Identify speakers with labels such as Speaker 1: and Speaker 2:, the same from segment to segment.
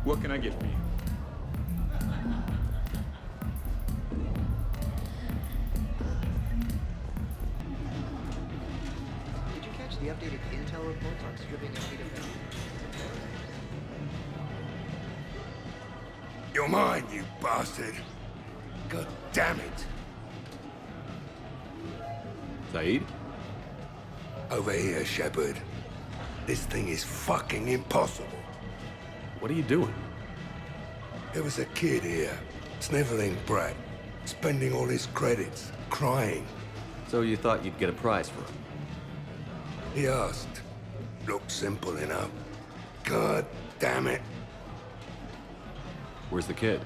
Speaker 1: What can I get for you?
Speaker 2: Did you catch the updated intel reports on stripping enemy defense?
Speaker 3: You're mine, you bastard. God damn it.
Speaker 4: Saeed?
Speaker 3: Over here, Shepard. This thing is fucking impossible.
Speaker 4: What are you doing?
Speaker 3: There was a kid here, sniveling brat, spending all his credits, crying.
Speaker 4: So you thought you'd get a prize for him?
Speaker 3: He asked. Looked simple enough. God damn it.
Speaker 4: Where's the kid?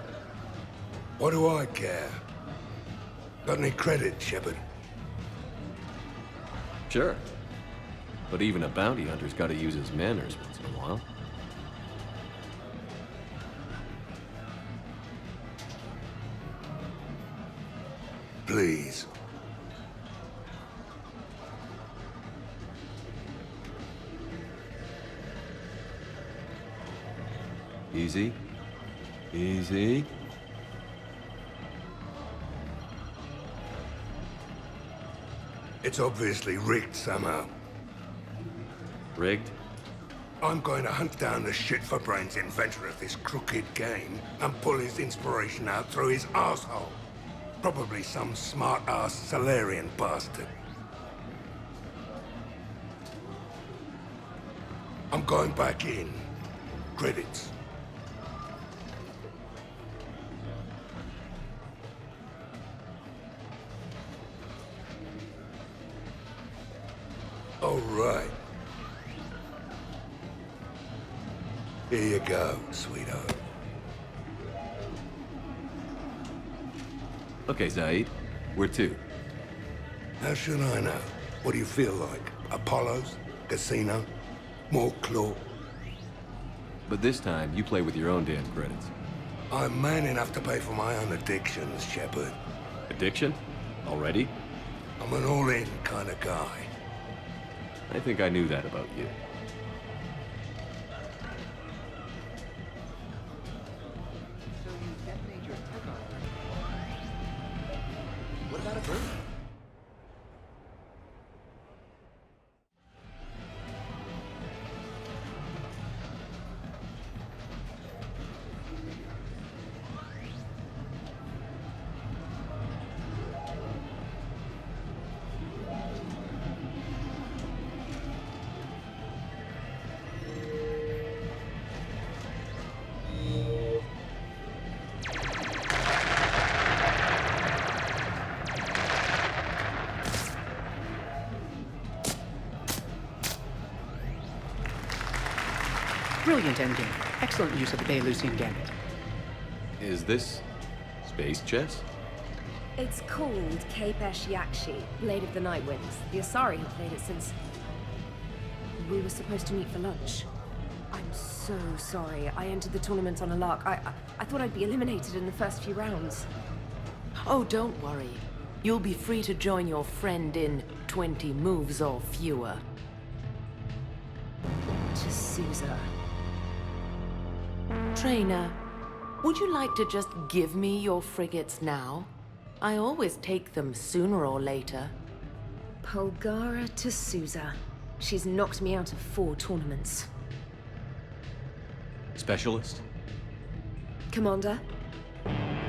Speaker 3: What do I care? Got any credit, Shepard?
Speaker 4: Sure. But even a bounty hunter's got to use his manners once in a while.
Speaker 3: Please.
Speaker 4: Easy. Easy.
Speaker 3: It's obviously rigged somehow.
Speaker 4: Rigged?
Speaker 3: I'm going to hunt down the shit-for-brains inventor of this crooked game and pull his inspiration out through his asshole. Probably some smart-ass Salarian bastard. I'm going back in. Credits. All right. Here you go, sweetheart.
Speaker 4: Okay, Saeed. Where to?
Speaker 3: How should I know? What do you feel like? Apollo's? Casino? More claw?
Speaker 4: But this time, you play with your own damn credits.
Speaker 3: I'm man enough to pay for my own addictions, Shepard.
Speaker 4: Addiction? Already?
Speaker 3: I'm an all-in kind of guy.
Speaker 4: I think I knew that about you.
Speaker 2: So you detonate your tech on. What about a bird?
Speaker 5: Brilliant endgame. Excellent use of the Belarusian gambit.
Speaker 4: Is this space chess?
Speaker 6: It's called Kapesh Yakshi, Blade of the Night Winds. The Asari have played it since... we were supposed to meet for lunch. I'm so sorry. I entered the tournament on a lark. I thought I'd be eliminated in the first few rounds.
Speaker 7: Oh, don't worry. You'll be free to join your friend in 20 moves or fewer.
Speaker 6: To Sousa.
Speaker 7: Trainer, would you like to just give me your frigates now? I always take them sooner or later.
Speaker 6: Polgara to Sousa. She's knocked me out of 4 tournaments.
Speaker 4: Specialist?
Speaker 6: Commander?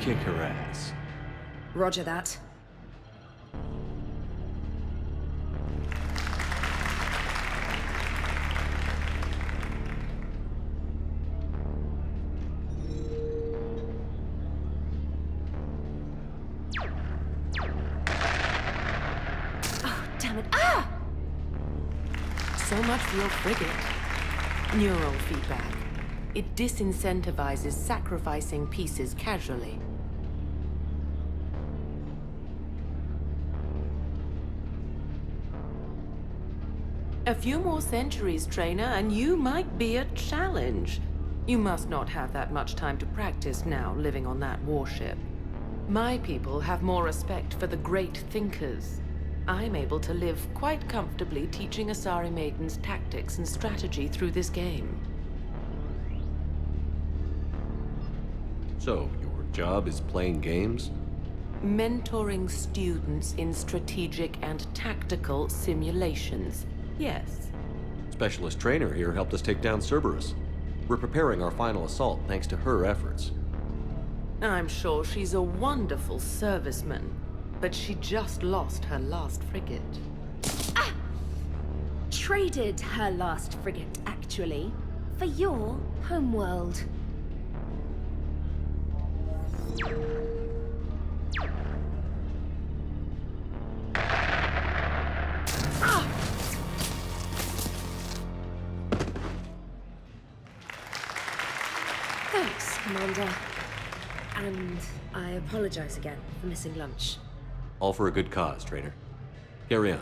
Speaker 4: Kick her ass.
Speaker 6: Roger that.
Speaker 7: So much for your frigate. Neural feedback. It disincentivizes sacrificing pieces casually. A few more centuries, Trainer, and you might be a challenge. You must not have that much time to practice now, living on that warship. My people have more respect for the great thinkers. I'm able to live quite comfortably teaching Asari maidens tactics and strategy through this game.
Speaker 4: So, your job is playing games?
Speaker 7: Mentoring students in strategic and tactical simulations. Yes.
Speaker 4: Specialist trainer here helped us take down Cerberus. We're preparing our final assault thanks to her efforts.
Speaker 7: I'm sure she's a wonderful serviceman, but she just lost her last frigate.
Speaker 6: Traded her last frigate, actually, for your homeworld. Thanks, Commander. And I apologize again for missing lunch.
Speaker 4: All for a good cause, trainer. Carry on.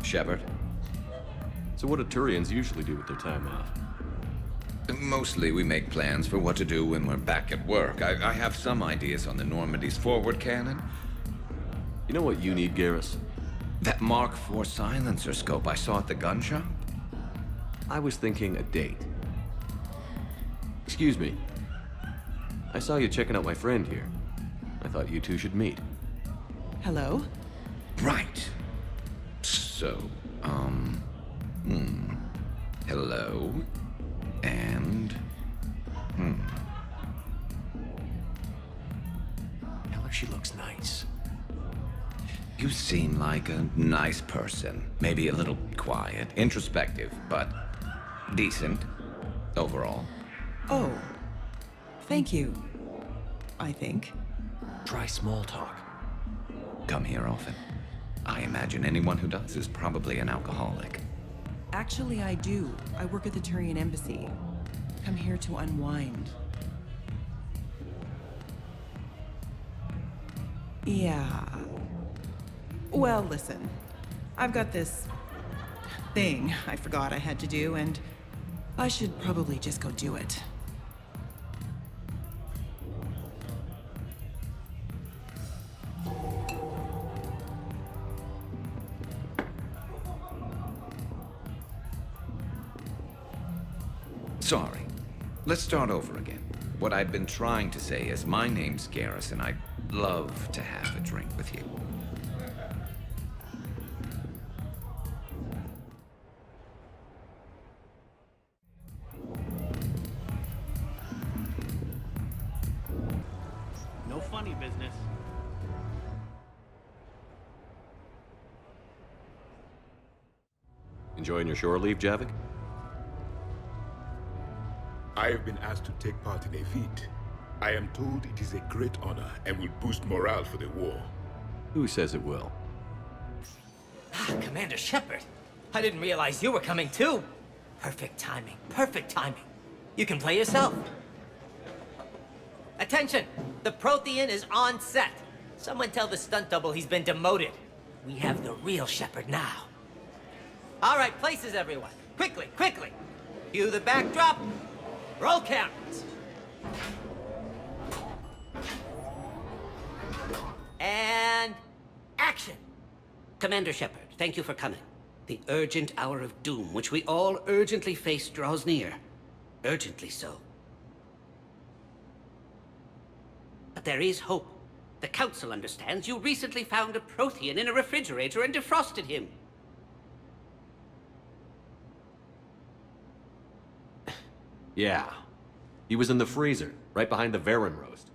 Speaker 1: Shepard?
Speaker 4: So what do Turians usually do with their time off?
Speaker 1: Mostly we make plans for what to do when we're back at work. I have some ideas on the Normandy's forward cannon.
Speaker 4: You know what you need, Garrus?
Speaker 1: That Mark IV silencer scope I saw at the gun shop?
Speaker 4: I was thinking a date. Excuse me. I saw you checking out my friend here. I thought you two should meet.
Speaker 8: Hello?
Speaker 1: Right. So, hello, and,
Speaker 5: Tell her she looks nice.
Speaker 1: You seem like a nice person. Maybe a little quiet, introspective, but decent, overall.
Speaker 8: Oh. Thank you. I think.
Speaker 5: Try small talk.
Speaker 1: Come here often. I imagine anyone who does is probably an alcoholic.
Speaker 8: Actually, I do. I work at the Turian embassy. Come here to unwind. Yeah. Well, listen. I've got this thing I forgot I had to do, and I should probably just go do it.
Speaker 1: Sorry. Let's start over again. What I'd been trying to say is my name's Garrus, and I'd love to have a drink with you.
Speaker 9: No funny business.
Speaker 4: Enjoying your shore leave, Javik?
Speaker 10: I have been asked to take part in a feat. I am told it is a great honor and will boost morale for the war.
Speaker 4: Who says it will?
Speaker 11: Commander Shepard, I didn't realize you were coming too. Perfect timing, perfect timing. You can play yourself. Attention! The Prothean is on set. Someone tell the stunt double he's been demoted. We have the real Shepard now. All right, places everyone. Quickly, quickly. Cue the backdrop. Roll cameras. And action. Commander Shepard, thank you for coming. The urgent hour of doom, which we all urgently face, draws near. Urgently so. But there is hope. The Council understands you recently found a Prothean in a refrigerator and defrosted him.
Speaker 4: Yeah. He was in the freezer, right behind the Varen roast.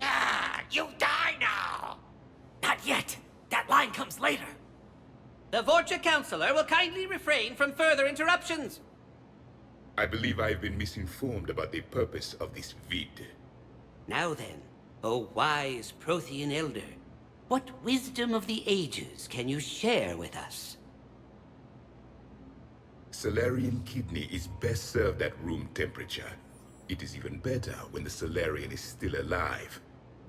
Speaker 11: Ah, you die now! Not yet. That line comes later. The Vorcha Councilor will kindly refrain from further interruptions.
Speaker 10: I believe I have been misinformed about the purpose of this vid.
Speaker 11: Now then, O wise Prothean Elder, what wisdom of the ages can you share with us?
Speaker 10: Salarian kidney is best served at room temperature. It is even better when the Salarian is still alive.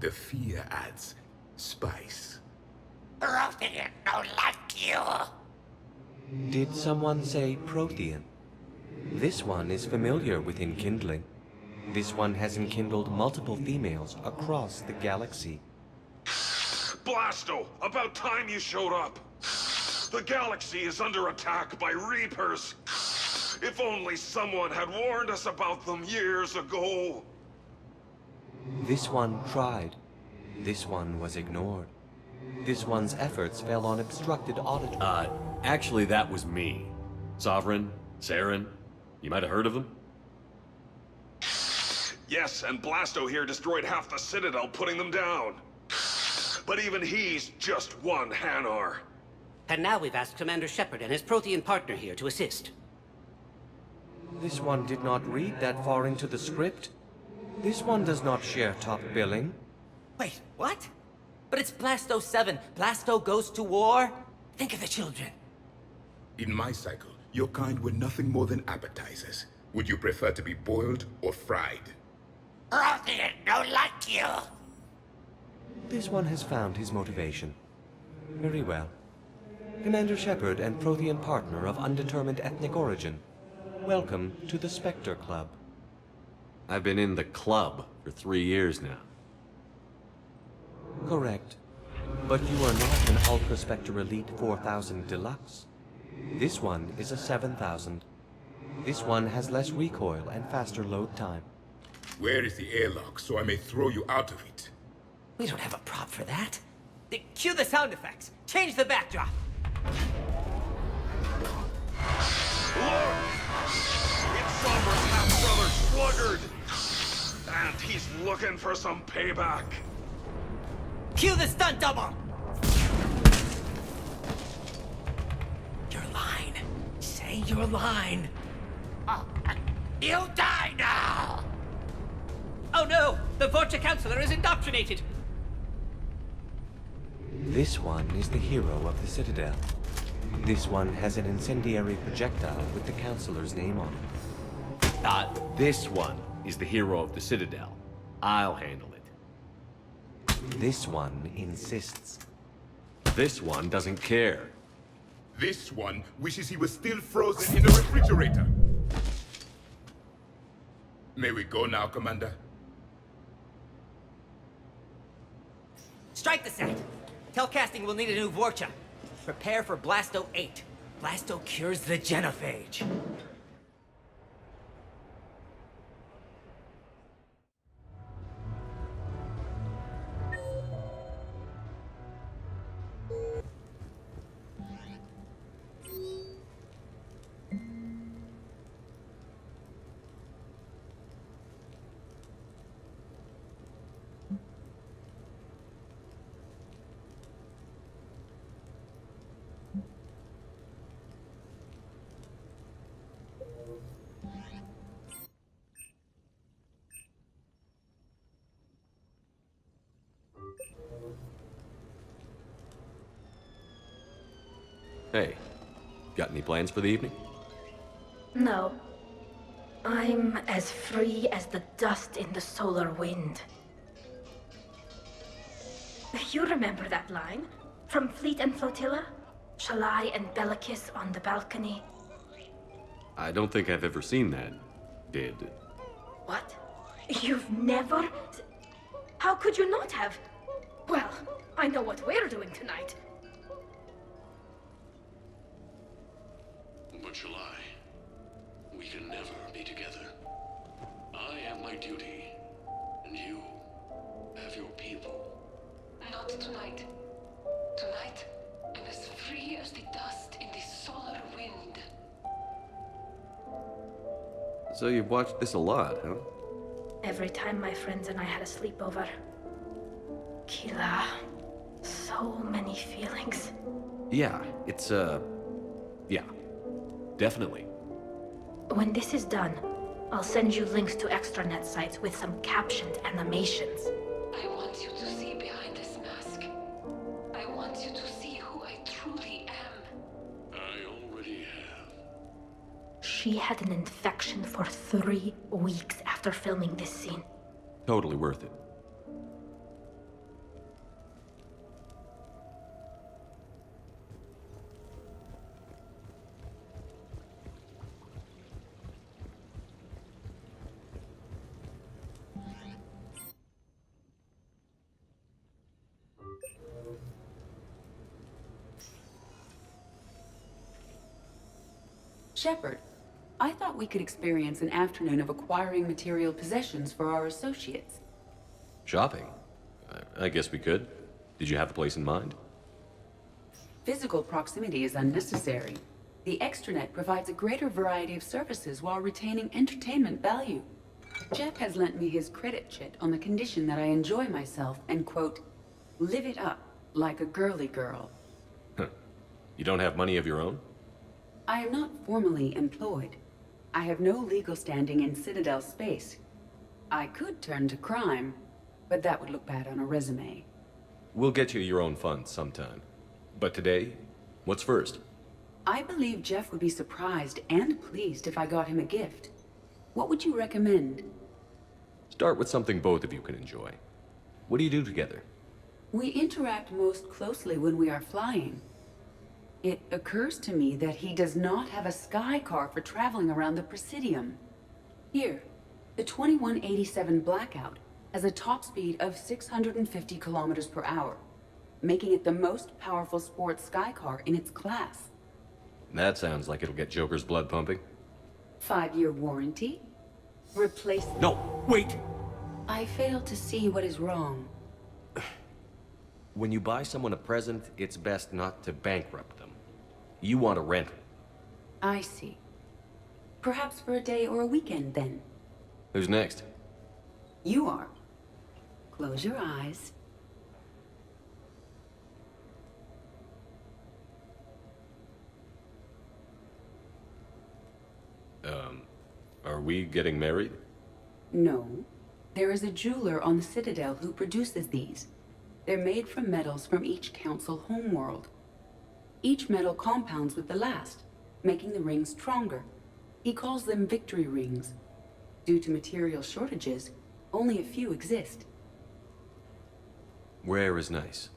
Speaker 10: The fear adds spice.
Speaker 11: Prothean don't like you.
Speaker 9: Did someone say Prothean? This one is familiar with enkindling. This one has enkindled multiple females across the galaxy.
Speaker 12: Blasto! About time you showed up! The galaxy is under attack by Reapers! If only someone had warned us about them years ago!
Speaker 9: This one tried. This one was ignored. This one's efforts fell on obstructed auditory.
Speaker 4: Actually, that was me. Sovereign, Saren, you might have heard of them?
Speaker 12: Yes, and Blasto here destroyed half the Citadel, putting them down. But even he's just one Hanar.
Speaker 13: And now we've asked Commander Shepard and his Prothean partner here to assist.
Speaker 9: This one did not read that far into the script. This one does not share top billing.
Speaker 11: Wait, what? But it's Blasto 7. Blasto goes to war? Think of the children.
Speaker 10: In my cycle, your kind were nothing more than appetizers. Would you prefer to be boiled or fried?
Speaker 11: Prothean don't like you.
Speaker 9: This one has found his motivation. Very well. Commander Shepard and Prothean partner of undetermined ethnic origin. Welcome to the Spectre Club.
Speaker 4: I've been in the club for 3 years now.
Speaker 9: Correct. But you are not an Ultra Spectre Elite 4000 Deluxe. This one is a 7000. This one has less recoil and faster load time.
Speaker 10: Where is the airlock so I may throw you out of it?
Speaker 11: We don't have a prop for that. Cue the sound effects. Change the backdrop.
Speaker 12: Look! It's Sombra's half-brother Sluggard! And he's looking for some payback.
Speaker 11: Cue the stunt double! Your line. Say your line. You die now! Oh no! The Vorcha Counselor is indoctrinated!
Speaker 9: This one is the hero of the Citadel. This one has an incendiary projectile with the Counselor's name on it.
Speaker 4: This one is the hero of the Citadel. I'll handle it.
Speaker 9: This one insists.
Speaker 4: This one doesn't care.
Speaker 10: This one wishes he was still frozen in the refrigerator. May we go now, Commander?
Speaker 11: Strike the set. Telcasting will need a new Vorcha. Prepare for Blasto 8. Blasto cures the genophage.
Speaker 4: Hey, got any plans for the evening?
Speaker 14: No. I'm as free as the dust in the solar wind. You remember that line? From Fleet and Flotilla? Shalai and Bellicus on the balcony?
Speaker 4: I don't think I've ever seen that. Did.
Speaker 14: What? You've never? How could you not have? Well, I know what we're doing tonight.
Speaker 15: But Shalai, we can never be together. I have my duty, and you have your people.
Speaker 14: Not tonight. Tonight, I'm as free as the dust in the solar wind.
Speaker 4: So you've watched this a lot, huh?
Speaker 14: Every time my friends and I had a sleepover. Kila. So many feelings.
Speaker 4: Yeah, it's, yeah. Definitely.
Speaker 14: When this is done, I'll send you links to extranet sites with some captioned animations. I want you to see behind this mask. I want you to see who I truly am.
Speaker 15: I already have.
Speaker 14: She had an infection for 3 weeks after filming this scene.
Speaker 4: Totally worth it.
Speaker 16: Shepard, I thought we could experience an afternoon of acquiring material possessions for our associates.
Speaker 4: Shopping? I guess we could. Did you have a place in mind?
Speaker 16: Physical proximity is unnecessary. The extranet provides a greater variety of services while retaining entertainment value. Jeff has lent me his credit chit on the condition that I enjoy myself and, quote, live it up like a girly girl.
Speaker 4: You don't have money of your own?
Speaker 16: I am not formally employed. I have no legal standing in Citadel space. I could turn to crime, but that would look bad on a resume.
Speaker 4: We'll get you your own funds sometime. But today, what's first?
Speaker 16: I believe Jeff would be surprised and pleased if I got him a gift. What would you recommend?
Speaker 4: Start with something both of you can enjoy. What do you do together?
Speaker 16: We interact most closely when we are flying. It occurs to me that he does not have a sky car for traveling around the Presidium. Here, the 2187 Blackout has a top speed of 650 kilometers per hour, making it the most powerful sports sky car in its class.
Speaker 4: That sounds like it'll get Joker's blood pumping.
Speaker 16: 5-year warranty? Replace...
Speaker 4: No, wait!
Speaker 16: I fail to see what is wrong.
Speaker 4: When you buy someone a present, it's best not to bankrupt them. You want a rental.
Speaker 16: I see. Perhaps for a day or a weekend, then.
Speaker 4: Who's next?
Speaker 16: You are. Close your eyes.
Speaker 4: Are we getting married?
Speaker 16: No. There is a jeweler on the Citadel who produces these. They're made from metals from each council homeworld. Each metal compounds with the last, making the rings stronger. He calls them victory rings. Due to material shortages, only a few exist.
Speaker 4: Rare is nice.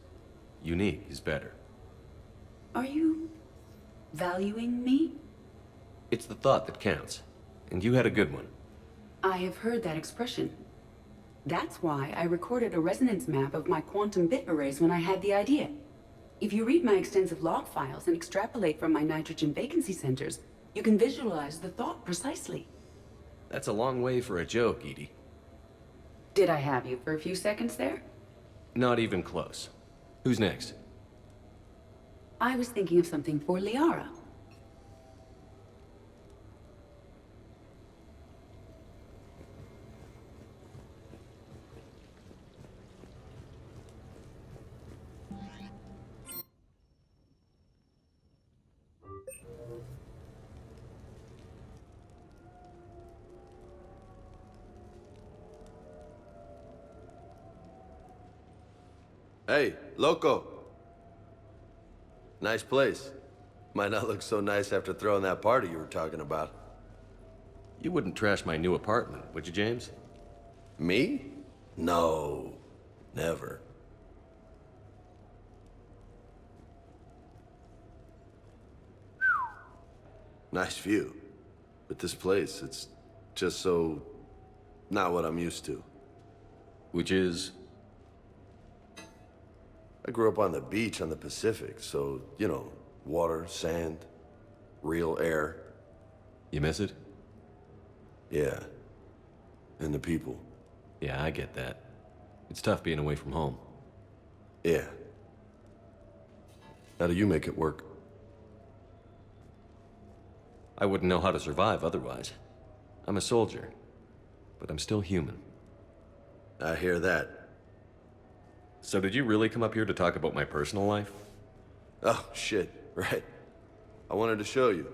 Speaker 4: Unique is better.
Speaker 16: Are you valuing me?
Speaker 4: It's the thought that counts. And you had a good one.
Speaker 16: I have heard that expression. That's why I recorded a resonance map of my quantum bit arrays when I had the idea. If you read my extensive log files and extrapolate from my nitrogen vacancy centers, you can visualize the thought precisely.
Speaker 4: That's a long way for a joke, Edie.
Speaker 16: Did I have you for a few seconds there?
Speaker 4: Not even close. Who's next?
Speaker 16: I was thinking of something for Liara.
Speaker 17: Hey, loco. Nice place. Might not look so nice after throwing that party you were talking about.
Speaker 4: You wouldn't trash my new apartment, would you, James?
Speaker 17: Me? No. Never. Nice view. But this place, it's just so... not what I'm used to.
Speaker 4: Which is?
Speaker 17: I grew up on the beach on the Pacific, so, you know, water, sand, real air.
Speaker 4: You miss it?
Speaker 17: Yeah. And the people.
Speaker 4: Yeah, I get that. It's tough being away from home.
Speaker 17: Yeah. How do you make it work?
Speaker 4: I wouldn't know how to survive otherwise. I'm a soldier, but I'm still human.
Speaker 17: I hear that.
Speaker 4: So did you really come up here to talk about my personal life?
Speaker 17: Oh, shit, right. I wanted to show you.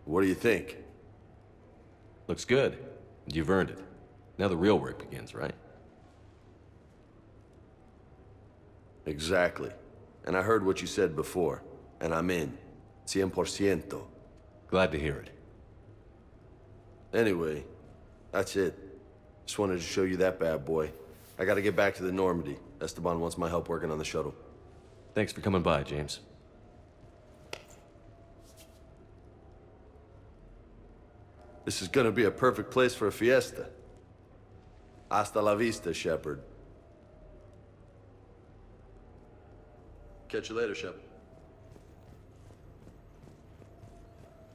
Speaker 17: What do you think?
Speaker 4: Looks good. You've earned it. Now the real work begins, right?
Speaker 17: Exactly. And I heard what you said before, and I'm in. 100%.
Speaker 4: Glad to hear it.
Speaker 17: Anyway, that's it. Just wanted to show you that bad boy. I gotta get back to the Normandy. Esteban wants my help working on the shuttle.
Speaker 4: Thanks for coming by, James.
Speaker 17: This is gonna be a perfect place for a fiesta. Hasta la vista, Shepard. Catch you later, Shep.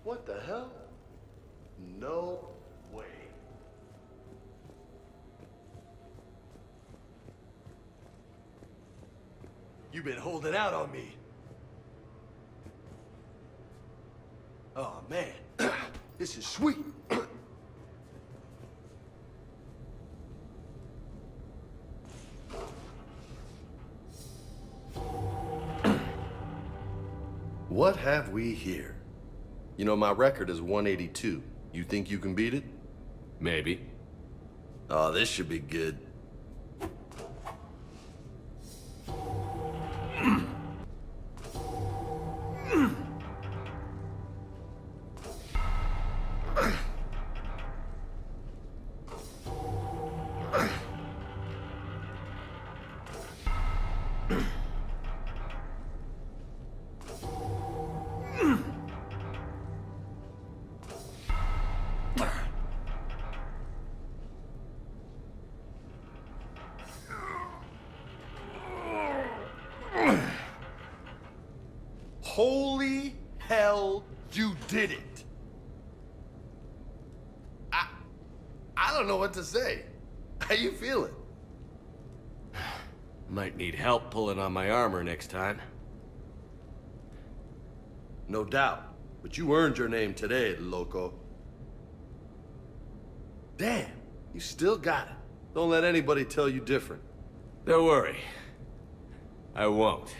Speaker 17: What the hell? No way. You've been holding out on me. Oh, man. This is sweet. What have we here? You know, my record is 182. You think you can beat it?
Speaker 4: Maybe.
Speaker 17: Oh, this should be good. Holy hell, you did it! I don't know what to say. How you feeling?
Speaker 4: Might need help pulling on my armor next time.
Speaker 17: No doubt. But you earned your name today, loco. Damn, you still got it. Don't let anybody tell you different.
Speaker 4: Don't worry. I won't.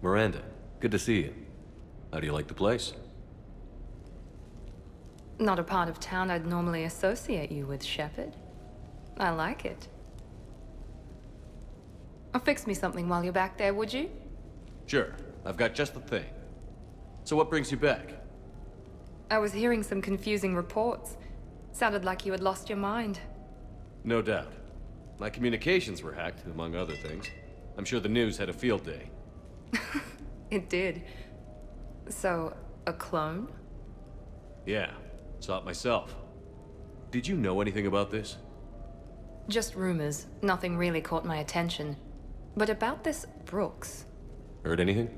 Speaker 4: Miranda, good to see you. How do you like the place?
Speaker 18: Not a part of town I'd normally associate you with, Shepard. I like it. Fix me something while you're back there, would you?
Speaker 4: Sure, I've got just the thing. So what brings you back?
Speaker 18: I was hearing some confusing reports. Sounded like you had lost your mind.
Speaker 4: No doubt. My communications were hacked, among other things. I'm sure the news had a field day.
Speaker 18: It did. So, a clone?
Speaker 4: Yeah, saw it myself. Did you know anything about this?
Speaker 18: Just rumors. Nothing really caught my attention. But about this Brooks.
Speaker 4: Heard anything?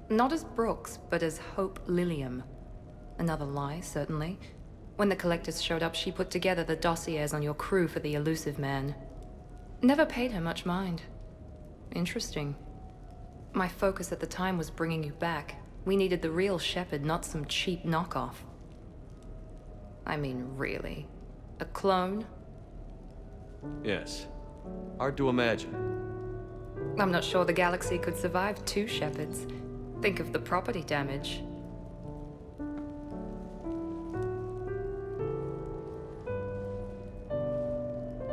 Speaker 18: Not as Brooks, but as Hope Lilium. Another lie, certainly. When the Collectors showed up, she put together the dossiers on your crew for the elusive man. Never paid her much mind. Interesting. My focus at the time was bringing you back. We needed the real Shepard, not some cheap knockoff. I mean, really? A clone?
Speaker 4: Yes. Hard to imagine.
Speaker 18: I'm not sure the galaxy could survive two Shepards. Think of the property damage.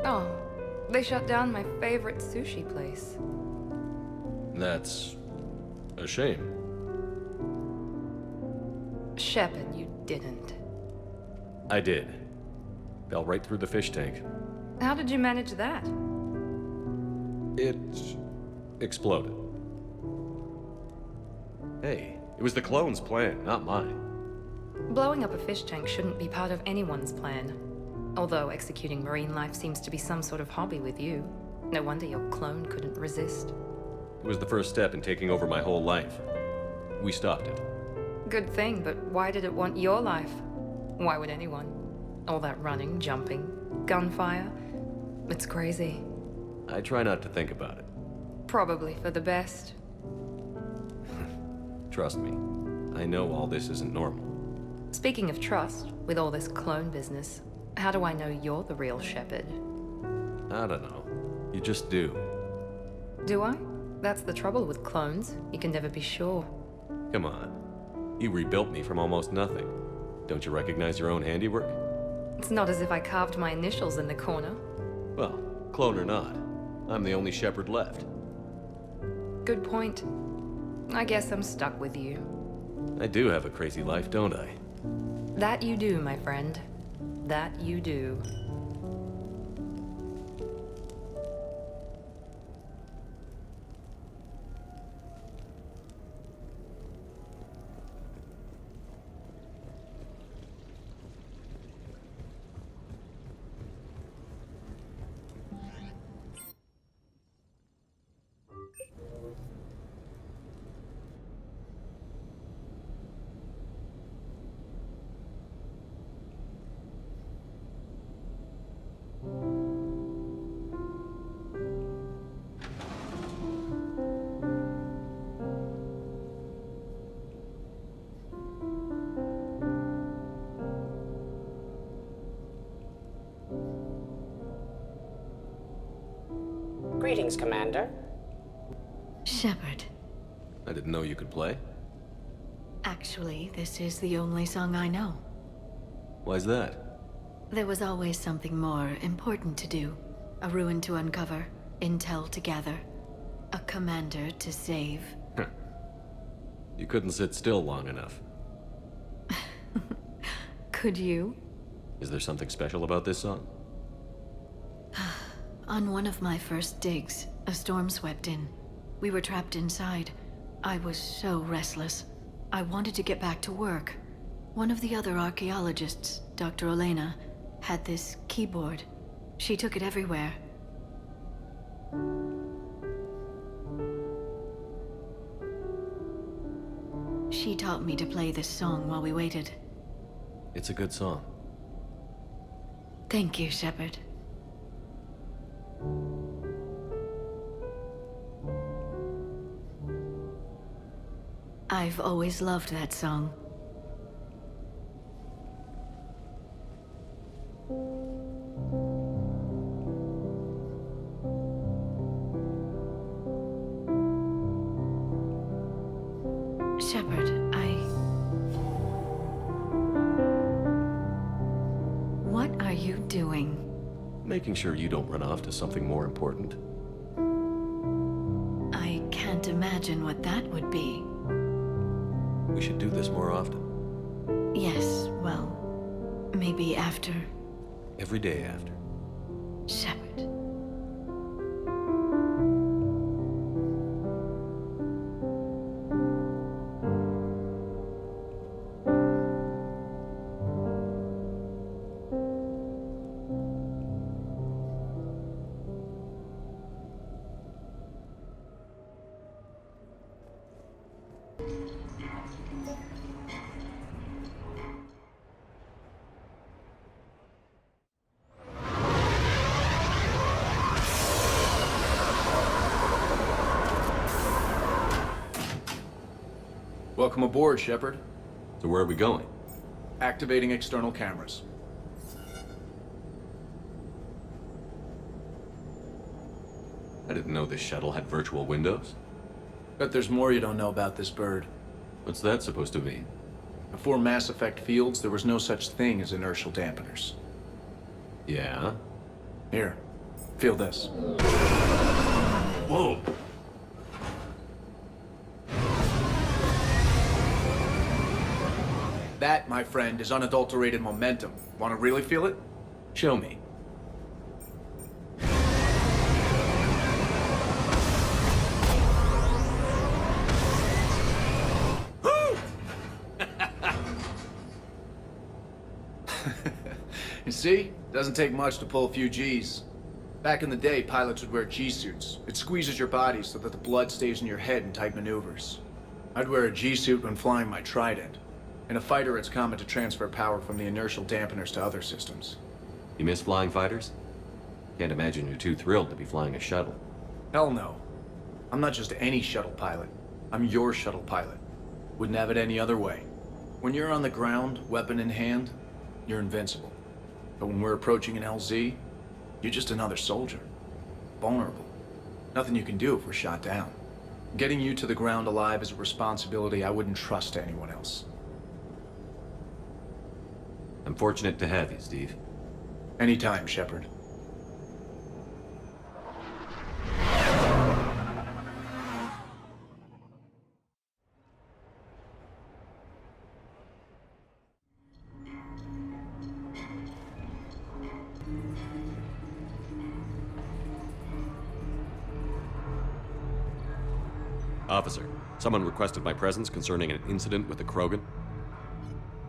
Speaker 18: Oh, they shut down my favorite sushi place.
Speaker 4: That's a shame.
Speaker 18: Shepard, you didn't.
Speaker 4: I did. Fell right through the fish tank.
Speaker 18: How did you manage that?
Speaker 4: It exploded. Hey, it was the clone's plan, not mine.
Speaker 18: Blowing up a fish tank shouldn't be part of anyone's plan. Although executing marine life seems to be some sort of hobby with you. No wonder your clone couldn't resist.
Speaker 4: It was the first step in taking over my whole life. We stopped it.
Speaker 18: Good thing, but why did it want your life? Why would anyone? All that running, jumping, gunfire. It's crazy.
Speaker 4: I try not to think about it.
Speaker 18: Probably for the best.
Speaker 4: Trust me, I know all this isn't normal.
Speaker 18: Speaking of trust, with all this clone business, how do I know you're the real Shepard?
Speaker 4: I don't know. You just do.
Speaker 18: Do I? That's the trouble with clones. You can never be sure.
Speaker 4: Come on. You rebuilt me from almost nothing. Don't you recognize your own handiwork?
Speaker 18: It's not as if I carved my initials in the corner.
Speaker 4: Well, clone or not, I'm the only Shepard left.
Speaker 18: Good point. I guess I'm stuck with you.
Speaker 4: I do have a crazy life, don't I?
Speaker 18: That you do, my friend. That you do.
Speaker 13: Greetings, Commander.
Speaker 19: Shepard.
Speaker 4: I didn't know you could play.
Speaker 19: Actually, this is the only song I know.
Speaker 4: Why's that?
Speaker 19: There was always something more important to do. A ruin to uncover, intel to gather, a commander to save.
Speaker 4: You couldn't sit still long enough.
Speaker 19: Could you?
Speaker 4: Is there something special about this song?
Speaker 19: On one of my first digs, a storm swept in. We were trapped inside. I was so restless. I wanted to get back to work. One of the other archaeologists, Dr. Elena, had this keyboard. She took it everywhere. She taught me to play this song while we waited.
Speaker 4: It's a good song.
Speaker 19: Thank you, Shepard. I've always loved that song. Shepard, What are you doing?
Speaker 4: Making sure you don't run off to something more important.
Speaker 19: I can't imagine what that would be.
Speaker 4: We should do this more often.
Speaker 19: Yes, well, maybe after.
Speaker 4: Every day after.
Speaker 19: Shepard.
Speaker 20: Welcome aboard, Shepard.
Speaker 4: So where are we going?
Speaker 20: Activating external cameras.
Speaker 4: I didn't know this shuttle had virtual windows.
Speaker 20: Bet there's more you don't know about this bird.
Speaker 4: What's that supposed to mean?
Speaker 20: Before Mass Effect fields, there was no such thing as inertial dampeners.
Speaker 4: Yeah?
Speaker 20: Here, feel this.
Speaker 4: Whoa!
Speaker 20: That, my friend, is unadulterated momentum. Want to really feel it?
Speaker 4: Show me.
Speaker 20: You see? Doesn't take much to pull a few Gs. Back in the day, pilots would wear G-suits. It squeezes your body so that the blood stays in your head in tight maneuvers. I'd wear a G-suit when flying my Trident. In a fighter, it's common to transfer power from the inertial dampeners to other systems.
Speaker 4: You miss flying fighters? Can't imagine you're too thrilled to be flying a shuttle.
Speaker 20: Hell no. I'm not just any shuttle pilot. I'm your shuttle pilot. Wouldn't have it any other way. When you're on the ground, weapon in hand, you're invincible. But when we're approaching an LZ, you're just another soldier. Vulnerable. Nothing you can do if we're shot down. Getting you to the ground alive is a responsibility I wouldn't trust to anyone else.
Speaker 4: I'm fortunate to have you, Steve.
Speaker 20: Anytime, Shepard.
Speaker 2: Officer, someone requested my presence concerning an incident with the Krogan.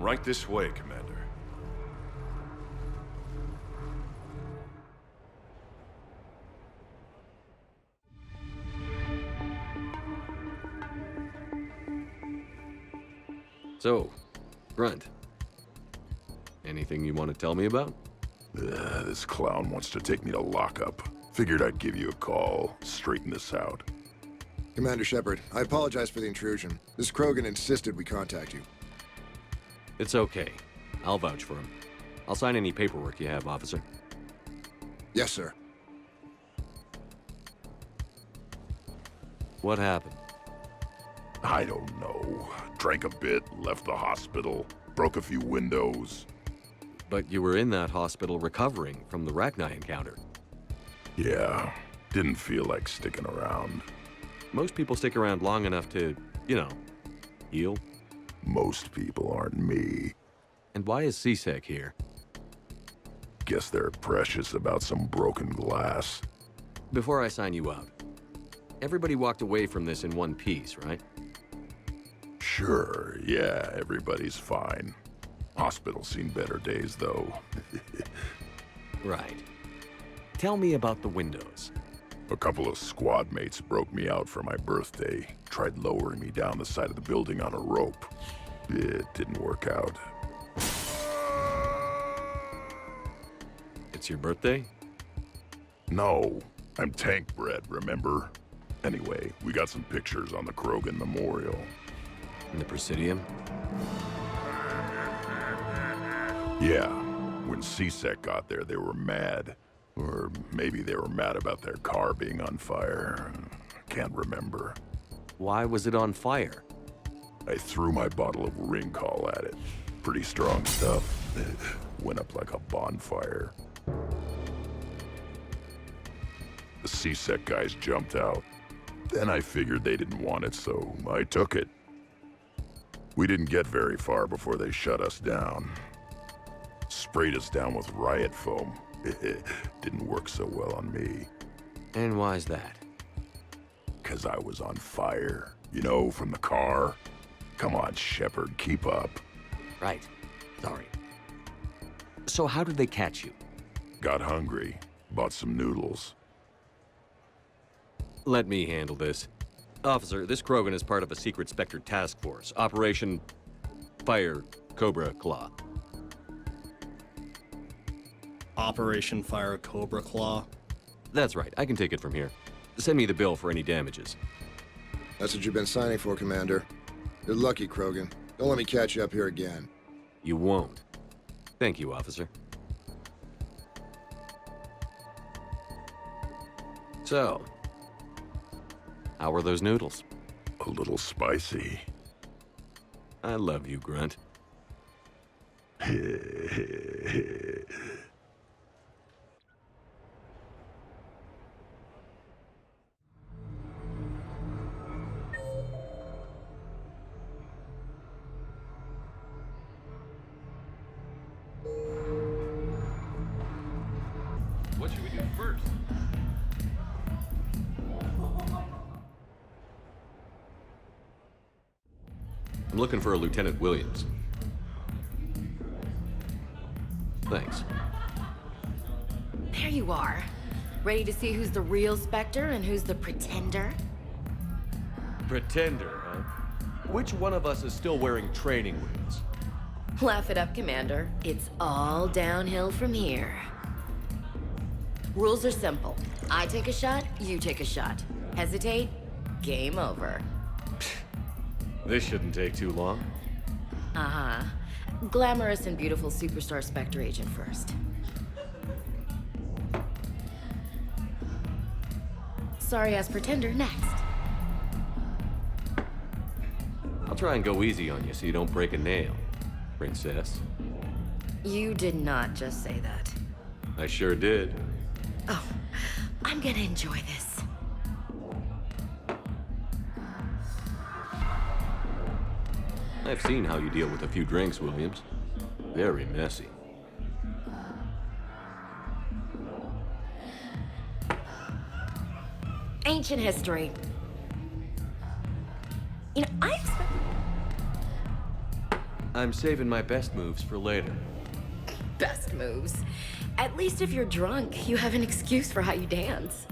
Speaker 21: Right this way, Commander.
Speaker 2: So, Grunt, anything you want to tell me about?
Speaker 10: This clown wants to take me to lockup. Figured I'd give you a call, straighten this out.
Speaker 22: Commander Shepard, I apologize for the intrusion. This Krogan insisted we contact you.
Speaker 2: It's okay. I'll vouch for him. I'll sign any paperwork you have, officer.
Speaker 22: Yes, sir.
Speaker 2: What happened?
Speaker 10: I don't know. Drank a bit, left the hospital, broke a few windows.
Speaker 2: But you were in that hospital recovering from the Rachni encounter.
Speaker 10: Yeah, didn't feel like sticking around.
Speaker 2: Most people stick around long enough to, heal.
Speaker 10: Most people aren't me.
Speaker 2: And why is CSEC here?
Speaker 10: Guess they're precious about some broken glass.
Speaker 2: Before I sign you out, everybody walked away from this in one piece, right?
Speaker 10: Sure, yeah, everybody's fine. Hospital's seen better days, though.
Speaker 2: Right. Tell me about the windows.
Speaker 10: A couple of squad mates broke me out for my birthday. Tried lowering me down the side of the building on a rope. It didn't work out.
Speaker 2: It's your birthday?
Speaker 10: No, I'm tank bred, remember? Anyway, we got some pictures on the Krogan Memorial.
Speaker 2: In the Presidium?
Speaker 10: Yeah, when CSEC got there, they were mad. Or maybe they were mad about their car being on fire. Can't remember.
Speaker 2: Why was it on fire?
Speaker 10: I threw my bottle of Ringcall at it. Pretty strong stuff. Went up like a bonfire. The CSEC guys jumped out. Then I figured they didn't want it, so I took it. We didn't get very far before they shut us down. Sprayed us down with riot foam. Didn't work so well on me.
Speaker 2: And why's that?
Speaker 10: 'Cause I was on fire. You know, from the car. Come on, Shepard, keep up.
Speaker 2: Right. Sorry. So how did they catch you?
Speaker 10: Got hungry. Bought some noodles.
Speaker 2: Let me handle this. Officer, this Krogan is part of a secret Spectre task force. Operation Fire Cobra Claw.
Speaker 23: Operation Fire Cobra Claw?
Speaker 2: That's right. I can take it from here. Send me the bill for any damages.
Speaker 22: That's what you've been signing for, Commander. You're lucky, Krogan. Don't let me catch you up here again.
Speaker 2: You won't. Thank you, officer. So, how were those noodles?
Speaker 10: A little spicy.
Speaker 2: I love you, Grunt.
Speaker 24: What should we do first?
Speaker 2: I'm looking for a Lieutenant Williams. Thanks.
Speaker 25: There you are. Ready to see who's the real Spectre and who's the pretender?
Speaker 2: Pretender, huh? Which one of us is still wearing training wheels?
Speaker 25: Laugh it up, Commander. It's all downhill from here. Rules are simple. I take a shot, you take a shot. Hesitate, game over.
Speaker 2: This shouldn't take too long.
Speaker 25: Uh-huh. Glamorous and beautiful superstar Spectre agent first. Sorry-ass pretender next.
Speaker 2: I'll try and go easy on you so you don't break a nail, princess.
Speaker 25: You did not just say that.
Speaker 2: I sure did.
Speaker 25: Oh, I'm gonna enjoy this.
Speaker 2: I've seen how you deal with a few drinks, Williams. Very messy.
Speaker 25: Ancient history. You know,
Speaker 2: I'm saving my best moves for later.
Speaker 25: Best moves. At least if you're drunk, you have an excuse for how you dance.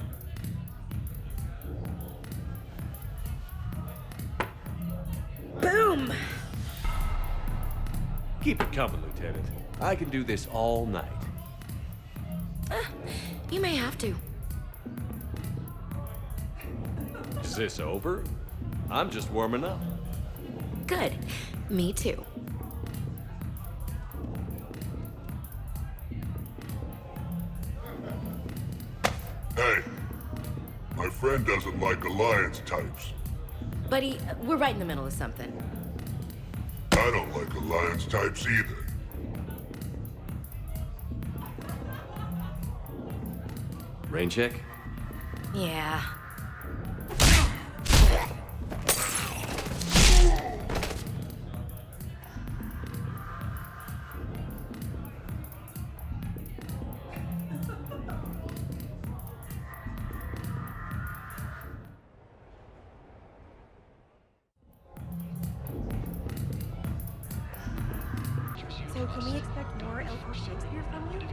Speaker 25: Boom!
Speaker 2: Keep it coming, Lieutenant. I can do this all night.
Speaker 25: You may have to.
Speaker 2: Is this over? I'm just warming up.
Speaker 25: Good. Me too.
Speaker 10: Hey, my friend doesn't like alliance types.
Speaker 25: Buddy, we're right in the middle of something.
Speaker 10: I don't like alliance types either.
Speaker 2: Rain check?
Speaker 25: Yeah.
Speaker 3: So can we expect more Elford Shakespeare from you?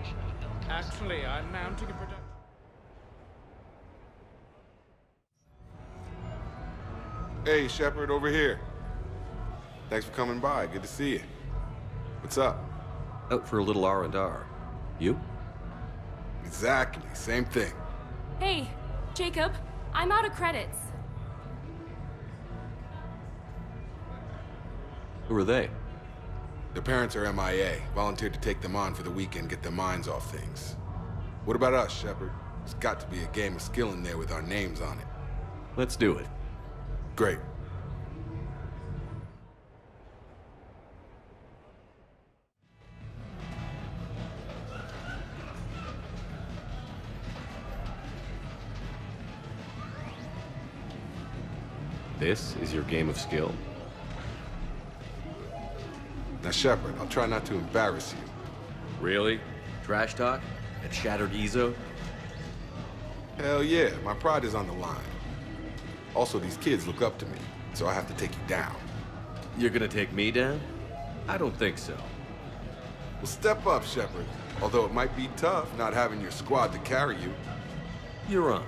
Speaker 5: Actually, I'm mounting a production.
Speaker 6: Hey, Shepard, over here. Thanks for coming by. Good to see you. What's up?
Speaker 2: Out for a little R&R. You?
Speaker 6: Exactly. Same thing.
Speaker 3: Hey, Jacob, I'm out of credits.
Speaker 2: Who are they?
Speaker 6: Their parents are MIA. Volunteered to take them on for the weekend, get their minds off things. What about us, Shepard? There's got to be a game of skill in there with our names on it.
Speaker 2: Let's do it.
Speaker 6: Great.
Speaker 2: This is your game of skill?
Speaker 6: Now, Shepard, I'll try not to embarrass you.
Speaker 2: Really? Trash talk? At Shattered Ezo?
Speaker 6: Hell yeah, my pride is on the line. Also, these kids look up to me, so I have to take you down.
Speaker 2: You're gonna take me down? I don't think so.
Speaker 6: Well, step up, Shepard. Although it might be tough not having your squad to carry you.
Speaker 2: You're on.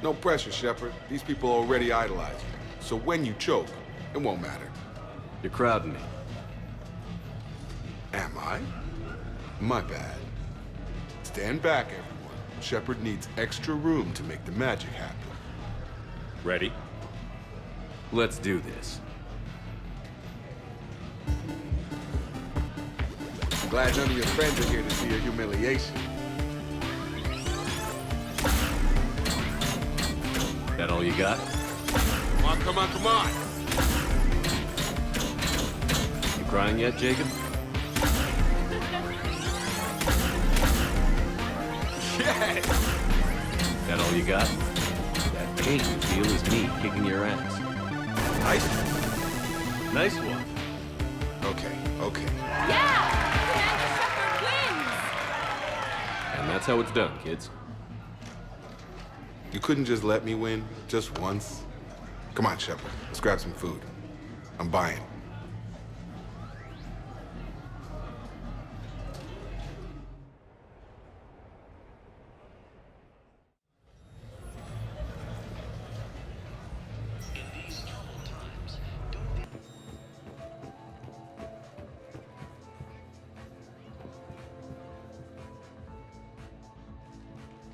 Speaker 6: No pressure, Shepard. These people already idolize you. So when you choke, it won't matter.
Speaker 2: You're crowding me.
Speaker 6: Am I? My bad. Stand back, everyone. Shepard needs extra room to make the magic happen.
Speaker 2: Ready? Let's do this.
Speaker 6: Glad none of your friends are here to see your humiliation.
Speaker 2: That all you got?
Speaker 6: Come on, come on, come on!
Speaker 2: You crying yet, Jacob?
Speaker 6: Yes!
Speaker 2: That all you got? That pain you feel is me kicking your ass.
Speaker 6: Nice.
Speaker 2: Nice one.
Speaker 6: Okay, okay.
Speaker 3: Yeah! Commander Shepard wins!
Speaker 2: And that's how it's done, kids.
Speaker 6: You couldn't just let me win, just once? Come on, Shepard. Let's grab some food. I'm buying.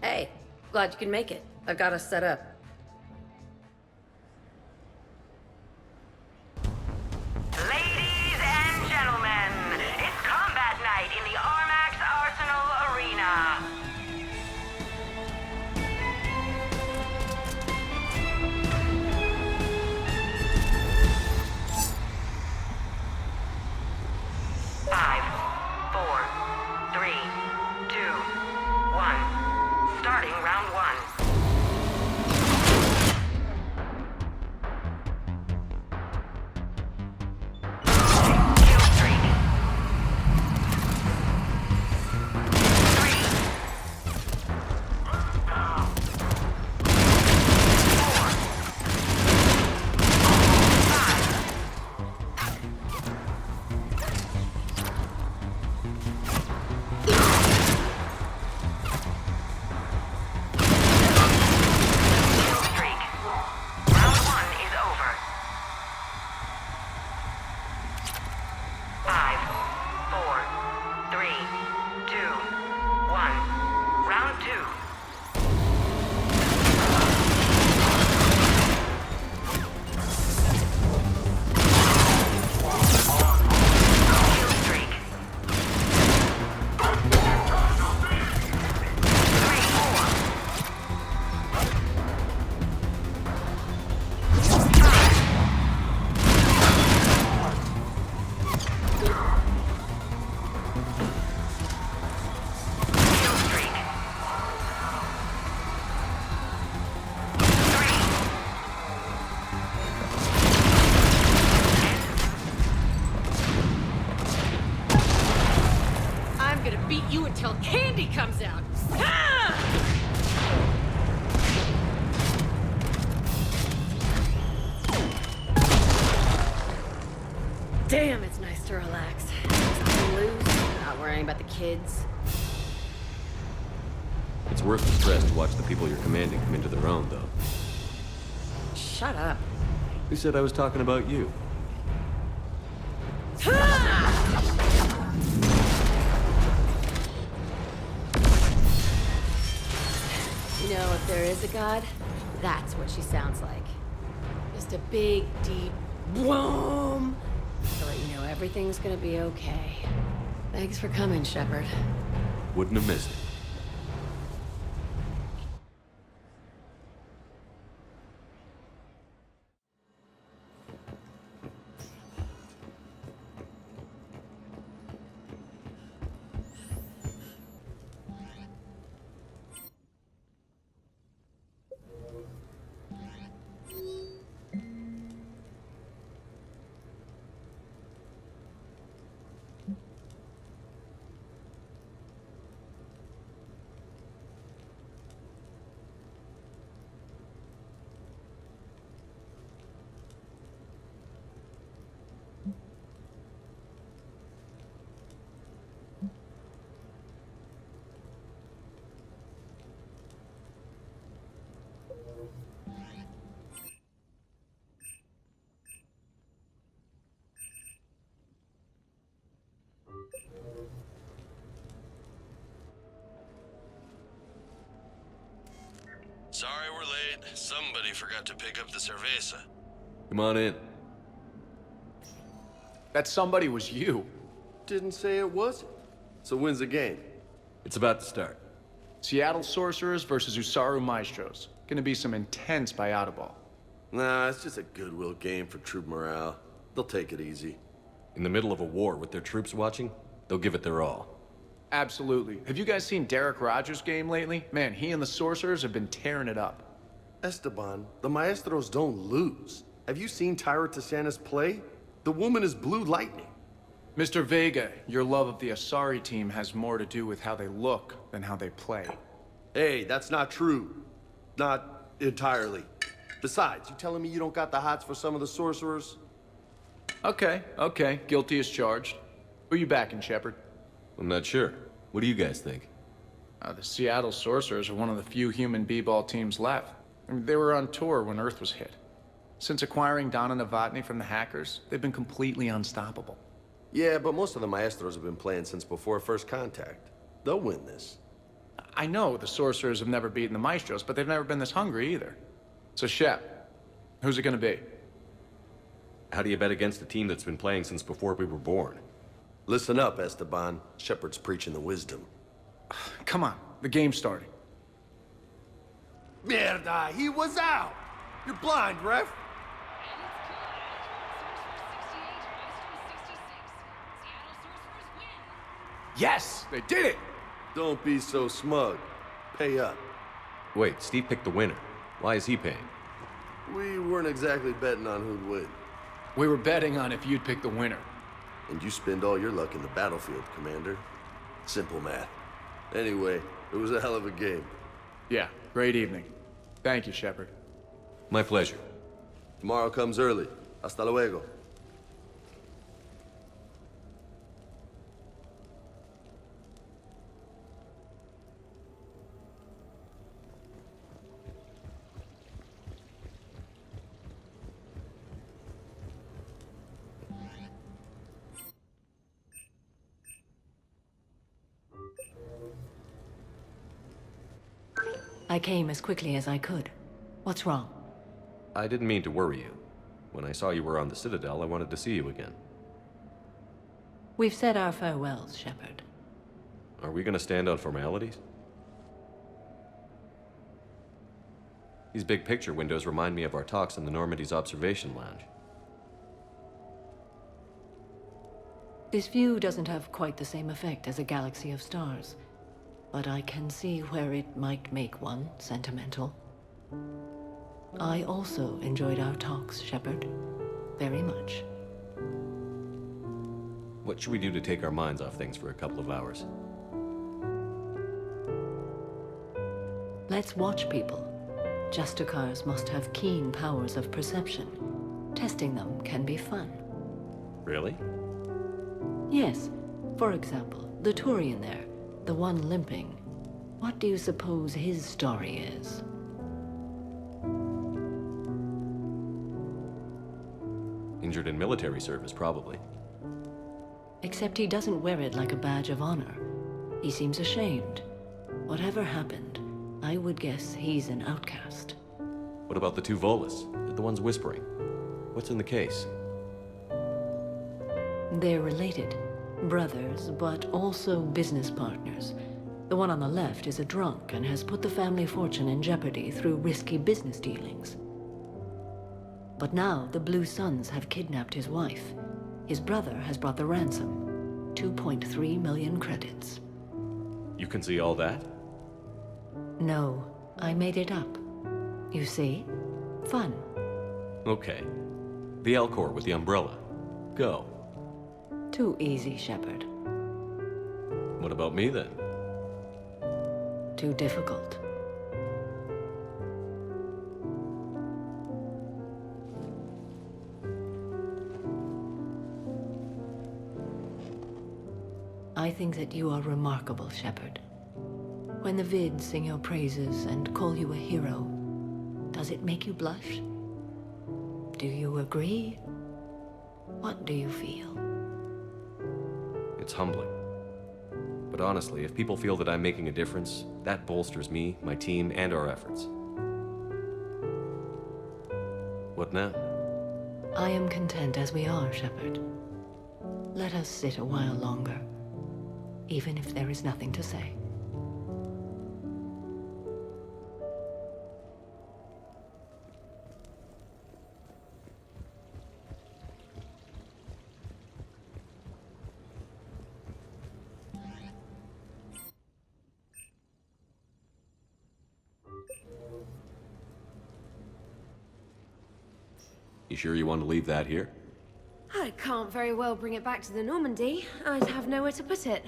Speaker 25: Hey, glad you can make it. I've got us set up. until candy comes out. Ah! Damn, it's nice to relax. Just loose, not worrying about the kids.
Speaker 2: It's worth the stress to watch the people you're commanding come into their own, though.
Speaker 25: Shut up.
Speaker 2: Who said I was talking about you?
Speaker 25: You know, if there is a god, that's what she sounds like. Just a big, deep boom. To let you know everything's gonna be okay. Thanks for coming, Shepard.
Speaker 2: Wouldn't have missed it.
Speaker 17: Sorry we're late. Somebody forgot to pick up the cerveza.
Speaker 2: Come on in.
Speaker 20: That somebody was you.
Speaker 17: Didn't say it wasn't. So when's the game?
Speaker 2: It's about to start.
Speaker 20: Seattle Sorcerers versus Usaru Maestros. Gonna be some intense buyout ball.
Speaker 17: Nah, it's just a goodwill game for troop morale. They'll take it easy.
Speaker 2: In the middle of a war with their troops watching, they'll give it their all.
Speaker 20: Absolutely. Have you guys seen Derek Rogers' game lately? Man, he and the Sorcerers have been tearing it up.
Speaker 17: Esteban, the Maestros don't lose. Have you seen Tyra Tassanis play? The woman is blue lightning.
Speaker 20: Mr. Vega, your love of the Asari team has more to do with how they look than how they play.
Speaker 17: Hey, that's not true. Not entirely. Besides, you telling me you don't got the hots for some of the Sorcerers?
Speaker 20: Okay, guilty as charged. Who you backing, Shepard?
Speaker 2: I'm not sure. What do you guys think?
Speaker 20: The Seattle Sorcerers are one of the few human b-ball teams left. I mean, they were on tour when Earth was hit. Since acquiring Donna Novotny from the hackers, they've been completely unstoppable.
Speaker 17: Yeah, but most of the Maestros have been playing since before first contact. They'll win this.
Speaker 20: I know the Sorcerers have never beaten the Maestros, but they've never been this hungry either. So Shep, who's it gonna be?
Speaker 2: How do you bet against a team that's been playing since before we were born?
Speaker 17: Listen up, Esteban. Shepard's preaching the wisdom.
Speaker 20: Come on, the game's starting.
Speaker 17: Mierda, he was out! You're blind, ref!
Speaker 20: Yes, they did it!
Speaker 17: Don't be so smug. Pay up.
Speaker 2: Wait, Steve picked the winner. Why is he paying?
Speaker 17: We weren't exactly betting on who'd win.
Speaker 20: We were betting on if you'd pick the winner.
Speaker 17: And you spend all your luck in the battlefield, Commander. Simple math. Anyway, it was a hell of a game.
Speaker 20: Yeah, great evening. Thank you, Shepard.
Speaker 2: My pleasure.
Speaker 17: Tomorrow comes early. Hasta luego.
Speaker 1: I came as quickly as I could. What's wrong?
Speaker 2: I didn't mean to worry you. When I saw you were on the Citadel, I wanted to see you again.
Speaker 1: We've said our farewells, Shepard.
Speaker 2: Are we gonna stand on formalities? These big picture windows remind me of our talks in the Normandy's observation lounge.
Speaker 1: This view doesn't have quite the same effect as a galaxy of stars, but I can see where it might make one sentimental. I also enjoyed our talks, Shepard. Very much.
Speaker 2: What should we do to take our minds off things for a couple of hours?
Speaker 1: Let's watch people. Justicars must have keen powers of perception. Testing them can be fun.
Speaker 2: Really?
Speaker 1: Yes. For example, the Turian there, the one limping. What do you suppose his story is?
Speaker 2: Injured in military service, probably.
Speaker 1: Except he doesn't wear it like a badge of honor. He seems ashamed. Whatever happened, I would guess he's an outcast.
Speaker 2: What about the two Volus? The ones whispering. What's in the case?
Speaker 1: They're related. Brothers, but also business partners. The one on the left is a drunk and has put the family fortune in jeopardy through risky business dealings. But now the Blue Suns have kidnapped his wife. His brother has brought the ransom. 2.3 million credits.
Speaker 2: You can see all that?
Speaker 1: No, I made it up. You see? Fun.
Speaker 2: Okay. The Elcor with the umbrella. Go.
Speaker 1: Too easy, Shepard.
Speaker 2: What about me, then?
Speaker 1: Too difficult. I think that you are remarkable, Shepard. When the vids sing your praises and call you a hero, does it make you blush? Do you agree? What do you feel?
Speaker 2: It's humbling. But honestly, if people feel that I'm making a difference, that bolsters me, my team, and our efforts. What now?
Speaker 1: I am content as we are, Shepard. Let us sit a while longer, even if there is nothing to say.
Speaker 2: You sure you want to leave that here?
Speaker 3: I can't very well bring it back to the Normandy. I'd have nowhere to put it.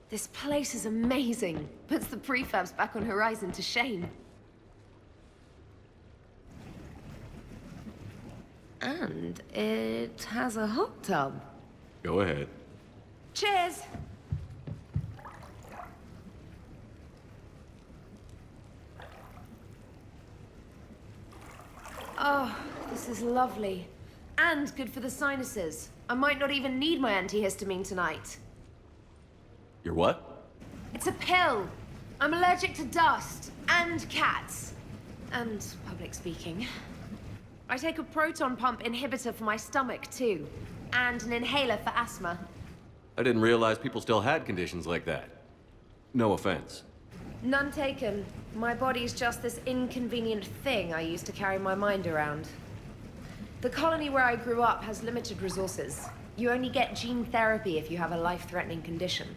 Speaker 3: This place is amazing. Puts the prefabs back on Horizon to shame. And it has a hot tub.
Speaker 2: Go ahead.
Speaker 3: Cheers! Oh, this is lovely. And good for the sinuses. I might not even need my antihistamine tonight.
Speaker 2: Your what?
Speaker 3: It's a pill. I'm allergic to dust and cats. And public speaking. I take a proton pump inhibitor for my stomach, too. And an inhaler for asthma.
Speaker 2: I didn't realize people still had conditions like that. No offense.
Speaker 3: None taken. My body's just this inconvenient thing I used to carry my mind around. The colony where I grew up has limited resources. You only get gene therapy if you have a life-threatening condition.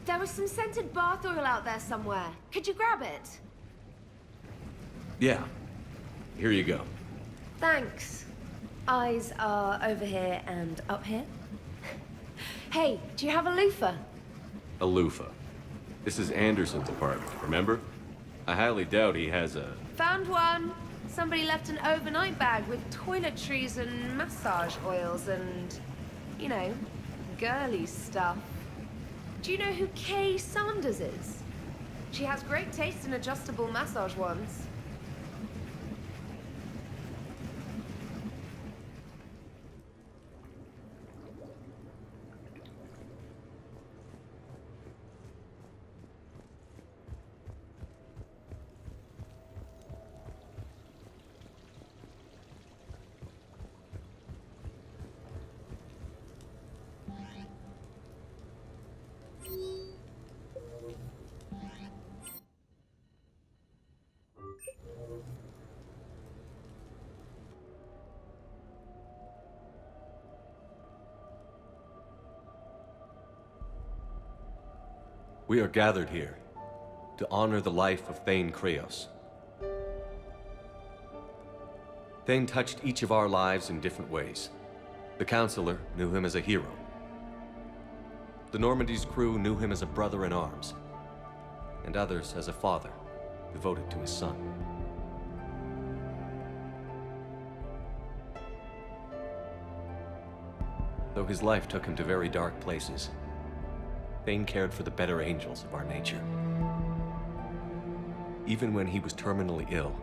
Speaker 3: There was some scented bath oil out there somewhere. Could you grab it?
Speaker 2: Yeah. Here you go.
Speaker 3: Thanks. Eyes are over here and up here. Hey, do you have a loofah?
Speaker 2: A loofah. This is Anderson's apartment, remember? I highly doubt he has a...
Speaker 3: Found one. Somebody left an overnight bag with toiletries and massage oils and, you know, girly stuff. Do you know who Kay Sanders is? She has great taste in adjustable massage wands.
Speaker 2: We are gathered here to honor the life of Thane Kreos. Thane touched each of our lives in different ways. The Counselor knew him as a hero. The Normandy's crew knew him as a brother in arms. and others as a father, devoted to his son. Though his life took him to very dark places, Thane cared for the better angels of our nature. Even when he was terminally ill,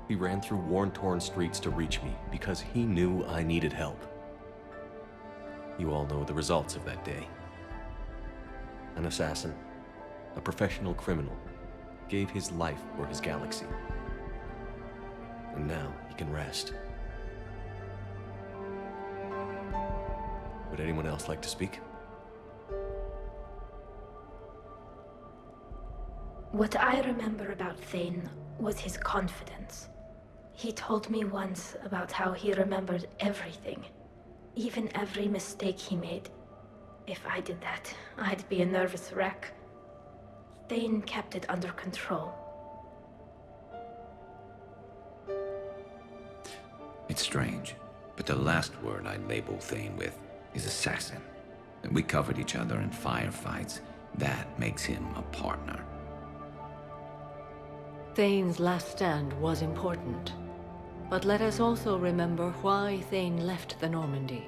Speaker 2: he ran through worn-torn streets to reach me because he knew I needed help. You all know the results of that day. An assassin, a professional criminal, gave his life for his galaxy. And now he can rest. Would anyone else like to speak?
Speaker 14: What I remember about Thane was his confidence. He told me once about how he remembered everything, even every mistake he made. If I did that, I'd be a nervous wreck. Thane kept it under control.
Speaker 7: It's strange, but the last word I'd label Thane with is assassin. And we covered each other in firefights. That makes him a partner.
Speaker 1: Thane's last stand was important. But let us also remember why Thane left the Normandy.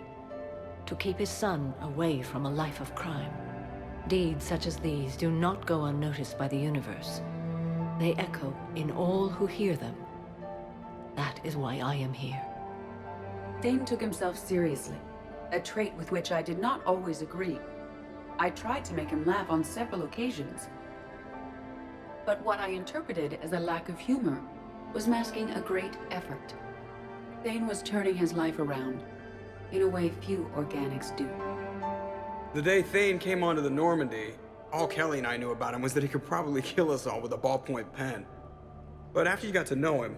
Speaker 1: To keep his son away from a life of crime. Deeds such as these do not go unnoticed by the universe. They echo in all who hear them. That is why I am here.
Speaker 16: Thane took himself seriously, a trait with which I did not always agree. I tried to make him laugh on several occasions. But what I interpreted as a lack of humor was masking a great effort. Thane was turning his life around, in a way few organics do.
Speaker 5: The day Thane came onto the Normandy, all Kelly and I knew about him was that he could probably kill us all with a ballpoint pen. But after you got to know him,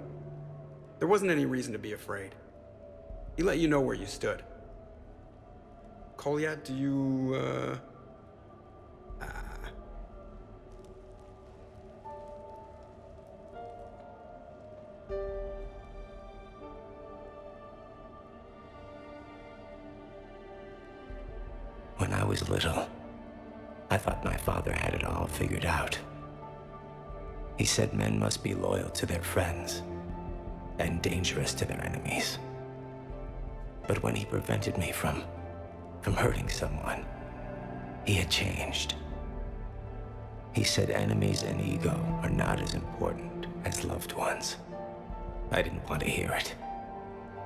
Speaker 5: there wasn't any reason to be afraid. He let you know where you stood. Kolyat, do you,
Speaker 7: When I was little, I thought my father had it all figured out. He said men must be loyal to their friends and dangerous to their enemies. But when he prevented me from hurting someone, he had changed. He said enemies and ego are not as important as loved ones. I didn't want to hear it.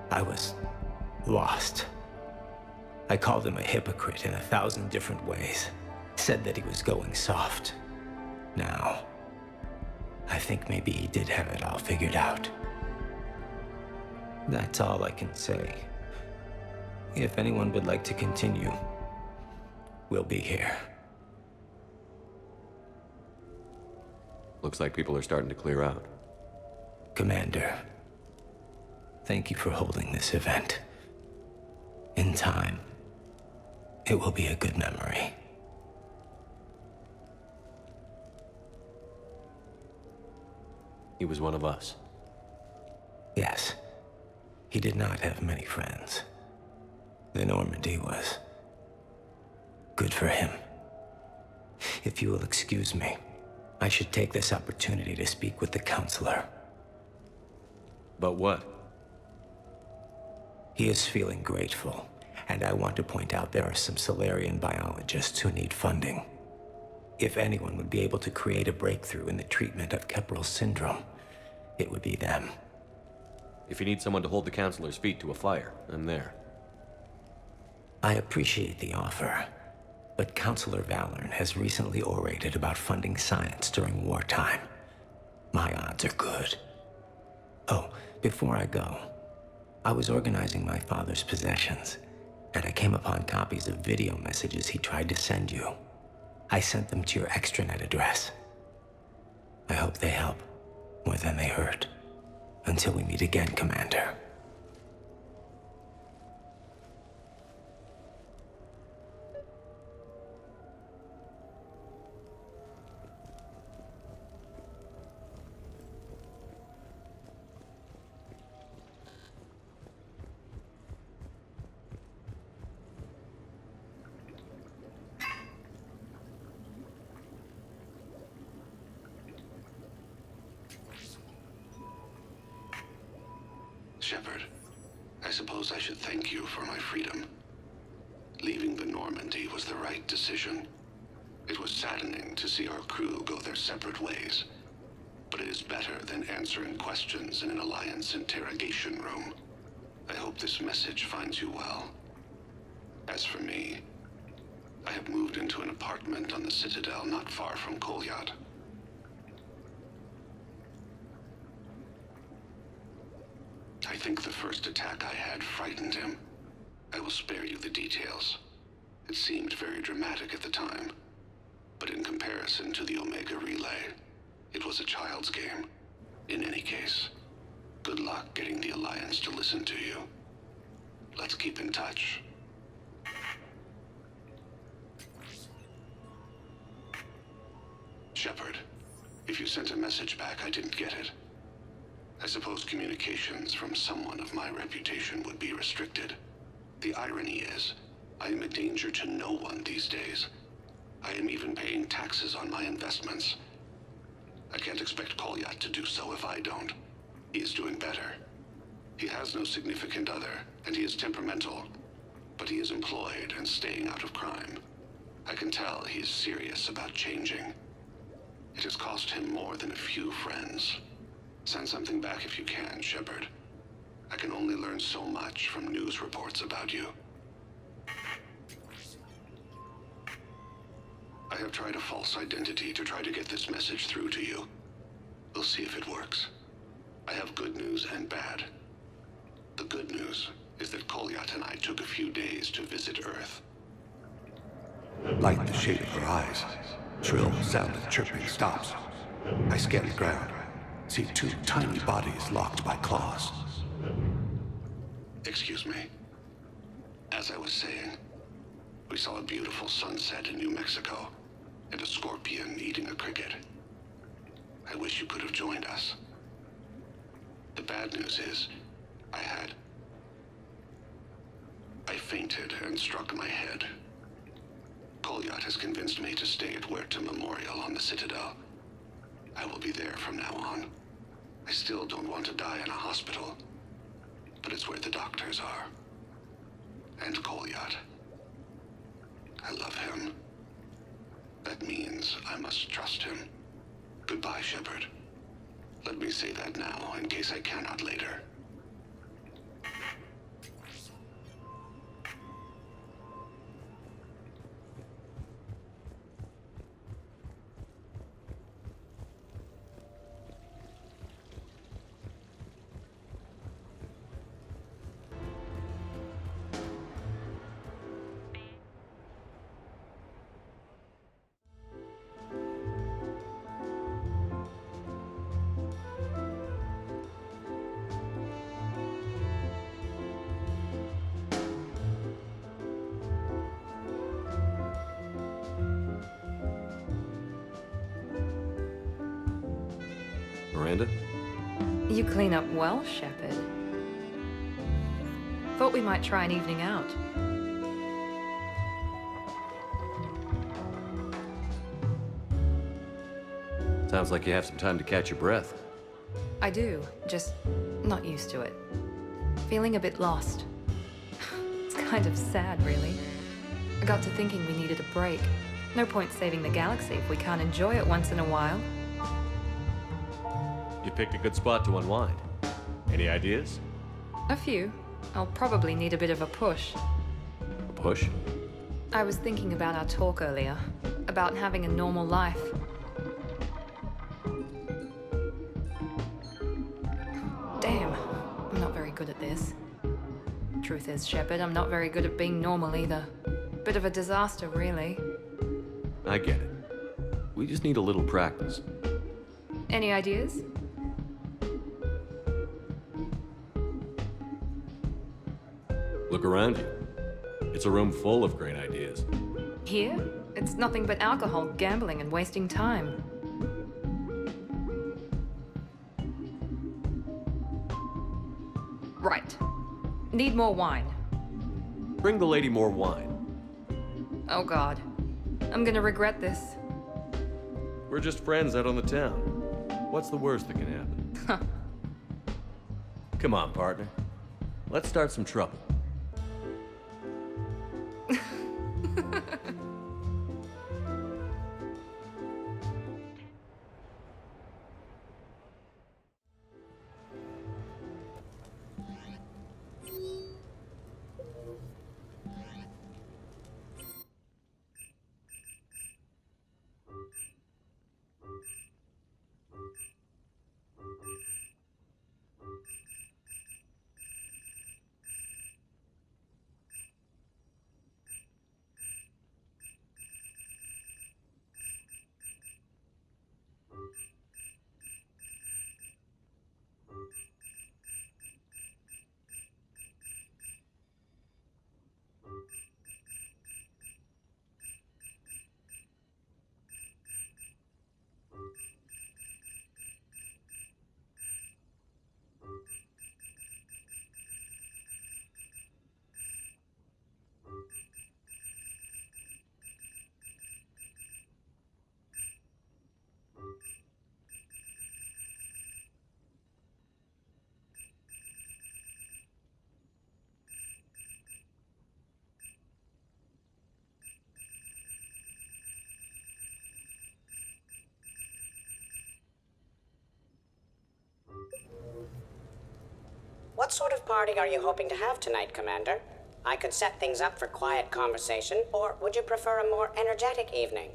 Speaker 7: I was lost. I called him a hypocrite in 1,000 different ways. Said that he was going soft. Now, I think maybe he did have it all figured out. That's all I can say. If anyone would like to continue, we'll be here.
Speaker 2: Looks like people are starting to clear out.
Speaker 7: Commander, thank you for holding this event. In time, it will be a good memory.
Speaker 2: He was one of us.
Speaker 7: Yes. He did not have many friends. The Normandy was good for him. If you will excuse me, I should take this opportunity to speak with the counselor.
Speaker 2: But what?
Speaker 7: He is feeling grateful, and I want to point out there are some Solarian biologists who need funding. If anyone would be able to create a breakthrough in the treatment of Keppel syndrome, it would be them.
Speaker 2: If you need someone to hold the counselor's feet to a fire, I'm there.
Speaker 7: I appreciate the offer, but Counselor Valorn has recently orated about funding science during wartime. My odds are good. Oh, before I go, I was organizing my father's possessions, and I came upon copies of video messages he tried to send you. I sent them to your extranet address. I hope they help more than they hurt. Until we meet again, Commander.
Speaker 15: Shepard, I suppose I should thank you for my freedom. Leaving the Normandy was the right decision. It was saddening to see our crew go their separate ways, but it is better than answering questions in an Alliance interrogation room. I hope this message finds you well. As for me, I have moved into an apartment on the Citadel not far from Kolyat. I think the first attack I had frightened him. I will spare you the details. It seemed very dramatic at the time, but in comparison to the Omega Relay, it was a child's game. In any case, good luck getting the Alliance to listen to you. Let's keep in touch. Shepard, if you sent a message back, I didn't get it. I suppose communications from someone of my reputation would be restricted. The irony is, I am a danger to no one these days. I am even paying taxes on my investments. I can't expect Kolyat to do so if I don't. He is doing better. He has no significant other, and he is temperamental. But he is employed and staying out of crime. I can tell he is serious about changing. It has cost him more than a few friends. Send something back if you can, Shepard. I can only learn so much from news reports about you. I have tried a false identity to try to get this message through to you. We'll see if it works. I have good news and bad. The good news is that Kolyat and I took a few days to visit Earth.
Speaker 8: Light the shade of her eyes. Shrill sound of chirping stops. I scan the ground. See two tiny bodies locked by claws.
Speaker 15: Excuse me. As I was saying, we saw a beautiful sunset in New Mexico, and a scorpion eating a cricket. I wish you could have joined us. The bad news is, I fainted and struck my head. Kolyat has convinced me to stay at Huerta Memorial on the Citadel. I will be there from now on. I still don't want to die in a hospital, but it's where the doctors are. And Kolyat. I love him. That means I must trust him. Goodbye, Shepard. Let me say that now, in case I cannot later.
Speaker 2: Miranda?
Speaker 18: You clean up well, Shepard. Thought we might try an evening out.
Speaker 2: Sounds like you have some time to catch your breath.
Speaker 18: I do, just not used to it. Feeling a bit lost. It's kind of sad, really. I got to thinking we needed a break. No point saving the galaxy if we can't enjoy it once in a while.
Speaker 2: You picked a good spot to unwind. Any ideas?
Speaker 18: A few. I'll probably need a bit of a push.
Speaker 2: A push?
Speaker 18: I was thinking about our talk earlier. About having a normal life. Damn. I'm not very good at this. Truth is, Shepard, I'm not very good at being normal either. Bit of a disaster, really.
Speaker 2: I get it. We just need a little practice.
Speaker 18: Any ideas?
Speaker 2: Look around you. It's a room full of great ideas.
Speaker 18: Here? It's nothing but alcohol, gambling, and wasting time. Right. Need more wine.
Speaker 2: Bring the lady more wine.
Speaker 18: Oh God. I'm gonna regret this.
Speaker 2: We're just friends out on the town. What's the worst that can happen? Come on, partner. Let's start some trouble.
Speaker 9: What sort of party are you hoping to have tonight, Commander? I could set things up for quiet conversation, or would you prefer a more energetic evening?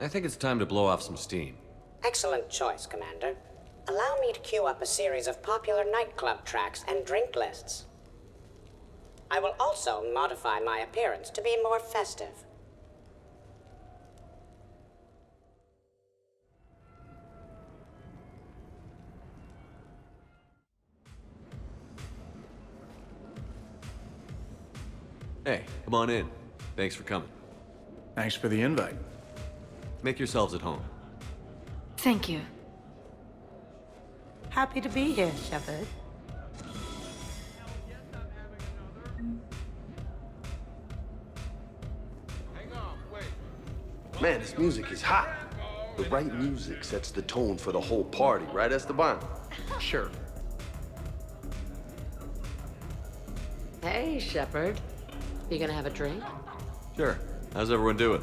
Speaker 2: I think it's time to blow off some steam.
Speaker 9: Excellent choice, Commander. Allow me to queue up a series of popular nightclub tracks and drink lists. I will also modify my appearance to be more festive.
Speaker 2: Hey, come on in. Thanks for coming.
Speaker 20: Thanks for the invite.
Speaker 2: Make yourselves at home.
Speaker 19: Thank you.
Speaker 11: Happy to be here, Shepard.
Speaker 17: Man, this music is hot. The right music sets the tone for the whole party, right, Esteban?
Speaker 20: Sure.
Speaker 25: Hey, Shepard. You gonna have a drink?
Speaker 2: Sure. How's everyone doing?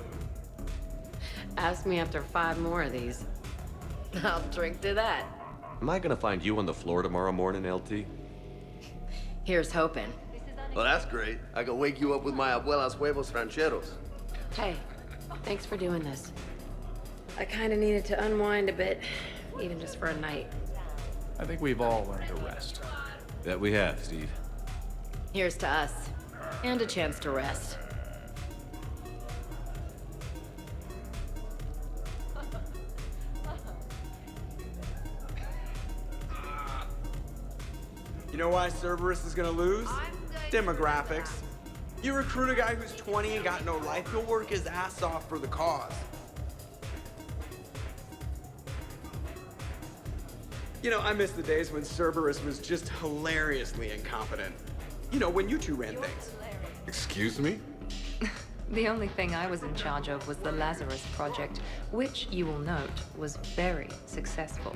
Speaker 25: Ask me after 5 more of these. I'll drink to that.
Speaker 2: Am I gonna find you on the floor tomorrow morning, LT?
Speaker 25: Here's hoping.
Speaker 17: Well, that's great. I can wake you up with my abuela's huevos rancheros.
Speaker 25: Hey, thanks for doing this. I kinda needed to unwind a bit, even just for a night.
Speaker 20: I think we've all learned to rest.
Speaker 2: That we have, Steve.
Speaker 25: Here's to us. And a chance to rest.
Speaker 5: You know why Cerberus is gonna lose? Demographics. You recruit a guy who's 20 and got no life, he'll work his ass off for the cause. You know, I miss the days when Cerberus was just hilariously incompetent. You know, when you two ran things.
Speaker 6: Excuse me?
Speaker 18: The only thing I was in charge of was the Lazarus Project, which, you will note, was very successful.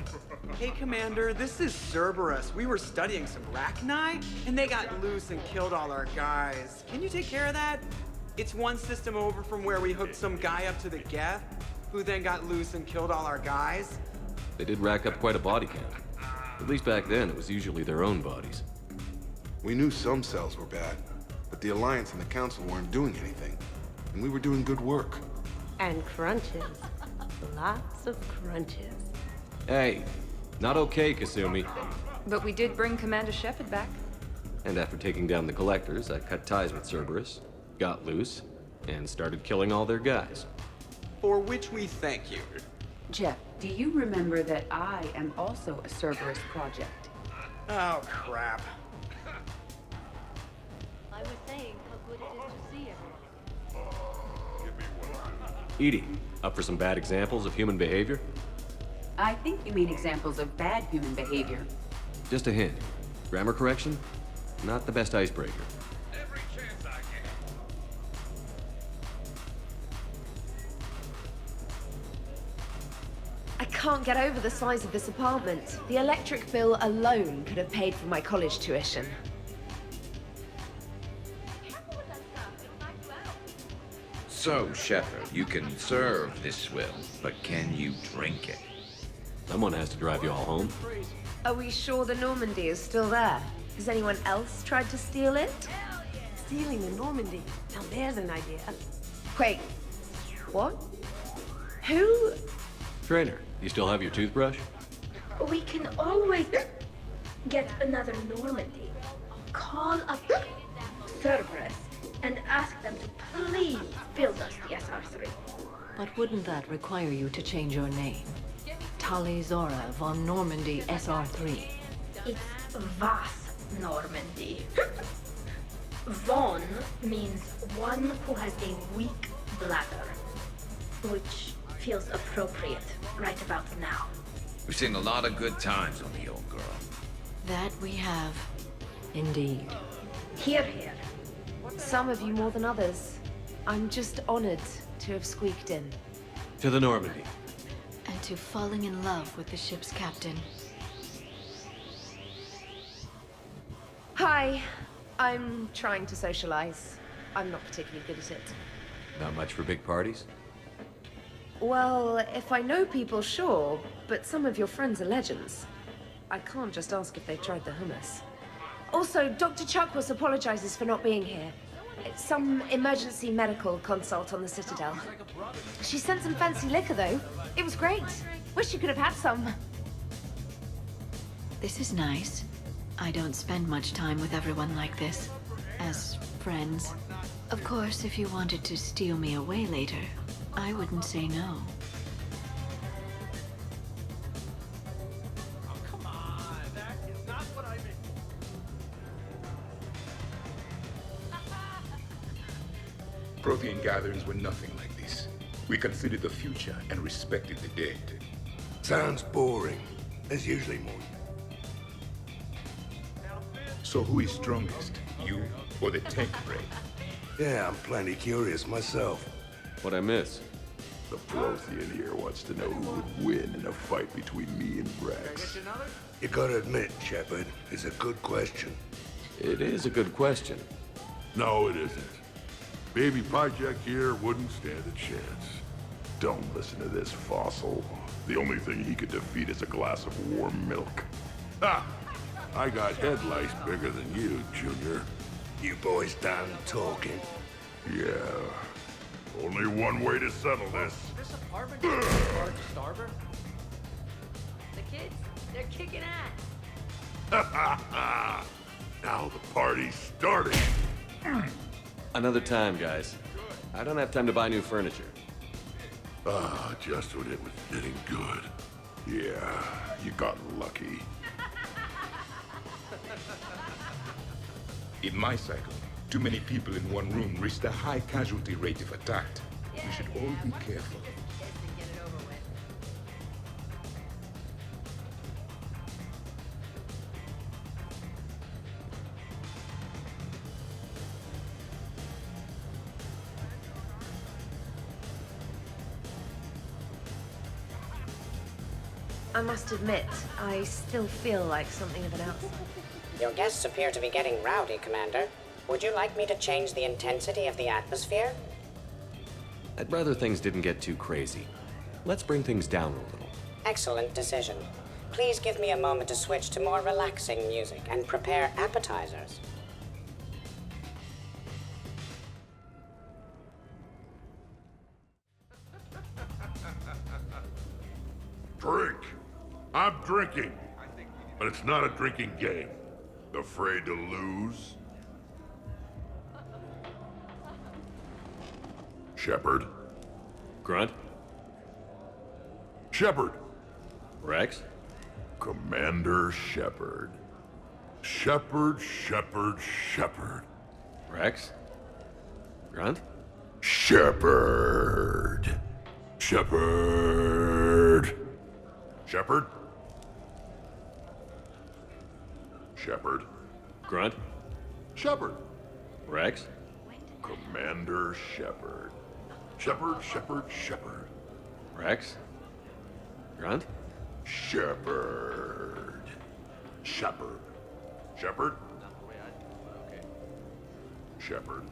Speaker 5: Hey, Commander, this is Cerberus. We were studying some Rachni, and they got loose and killed all our guys. Can you take care of that? It's one system over from where we hooked some guy up to the Geth, who then got loose and killed all our guys.
Speaker 2: They did rack up quite a body count. At least back then, it was usually their own bodies.
Speaker 6: We knew some cells were bad, but the Alliance and the Council weren't doing anything. And we were doing good work.
Speaker 11: And crunches. Lots of crunches.
Speaker 2: Hey, not okay, Kasumi.
Speaker 18: But we did bring Commander Shepard back.
Speaker 2: And after taking down the Collectors, I cut ties with Cerberus, got loose, and started killing all their guys.
Speaker 5: For which we thank you.
Speaker 16: Jeff, do you remember that I am also a Cerberus project?
Speaker 5: Oh, crap.
Speaker 12: I was saying how good it is to see everyone.
Speaker 2: Edie, up for some bad examples of human behavior?
Speaker 16: I think you mean examples of bad human behavior.
Speaker 2: Just a hint. Grammar correction? Not the best icebreaker.
Speaker 25: I
Speaker 3: can't get over the size of this apartment. The electric bill alone could have paid for my college tuition.
Speaker 4: So, Shepard, you can serve this swill, but can you drink it?
Speaker 2: Someone has to drive you all home.
Speaker 3: Are we sure the Normandy is still there? Has anyone else tried to steal it?
Speaker 11: Stealing the Normandy. Now there's an idea.
Speaker 3: Wait, what? Who?
Speaker 2: Trainer, you still have your toothbrush?
Speaker 14: We can always get another Normandy. Call up Cerberus and ask them to please build us the SR3.
Speaker 1: But wouldn't that require you to change your name? Tali Zora von Normandy SR3.
Speaker 14: It's Vas Normandy. Von means one who has a weak bladder, which feels appropriate right about now.
Speaker 4: We've seen a lot of good times on the old girl.
Speaker 1: That we have. Indeed.
Speaker 14: Here, here.
Speaker 3: Some of you more than others. I'm just honored to have squeaked in.
Speaker 2: To the Normandy.
Speaker 19: And to falling in love with the ship's captain.
Speaker 3: Hi. I'm trying to socialize. I'm not particularly good at it.
Speaker 2: Not much for big parties?
Speaker 3: Well, if I know people, sure, but some of your friends are legends. I can't just ask if they've tried the hummus. Also, Dr. Chuckwas apologizes for not being here. It's some emergency medical consult on the Citadel. She sent some fancy liquor, though. It was great. Wish you could have had some.
Speaker 19: This is nice. I don't spend much time with everyone like this. As friends. Of course, if you wanted to steal me away later, I wouldn't say no.
Speaker 13: Prothean gatherings were nothing like this. We considered the future and respected the dead.
Speaker 8: Sounds boring. There's usually more.
Speaker 13: So who is strongest? You or the tech brain?
Speaker 8: Yeah, I'm plenty curious myself.
Speaker 2: What'd I miss?
Speaker 10: The Prothean here wants to know who would win in a fight between me and Wrex.
Speaker 8: You gotta admit, Shepard, it's a good question.
Speaker 2: It is a good question.
Speaker 10: No, it isn't. Baby Project here wouldn't stand a chance. Don't listen to this fossil. The only thing he could defeat is a glass of warm milk. Ha! I got head lice bigger than you, Junior.
Speaker 8: You boys done talking?
Speaker 10: Yeah. Only one way to settle this.
Speaker 21: This apartment is hard to starboard. The kids, they're kicking ass.
Speaker 10: Now the party's starting.
Speaker 2: Another time, guys. I don't have time to buy new furniture.
Speaker 10: Just when it was getting good. Yeah, you got lucky.
Speaker 13: In my cycle, too many people in one room risked a high casualty rate if attacked. We should all be careful.
Speaker 3: I must admit, I still feel like something of an outsider.
Speaker 9: Your guests appear to be getting rowdy, Commander. Would you like me to change the intensity of the atmosphere?
Speaker 2: I'd rather things didn't get too crazy. Let's bring things down a little.
Speaker 9: Excellent decision. Please give me a moment to switch to more relaxing music and prepare appetizers.
Speaker 10: Drink. I'm drinking. But it's not a drinking game. Afraid to lose? Shepard.
Speaker 2: Grunt.
Speaker 10: Shepard.
Speaker 2: Wrex.
Speaker 10: Commander Shepard. Shepard.
Speaker 2: Wrex. Grunt.
Speaker 10: Shepard. Shepard.
Speaker 2: Grunt.
Speaker 10: Shepard.
Speaker 2: Wrex.
Speaker 10: Commander Shepard. Shepard.
Speaker 2: Wrex. Grunt?
Speaker 10: Shepard. Shepard. Shepard? Shepard.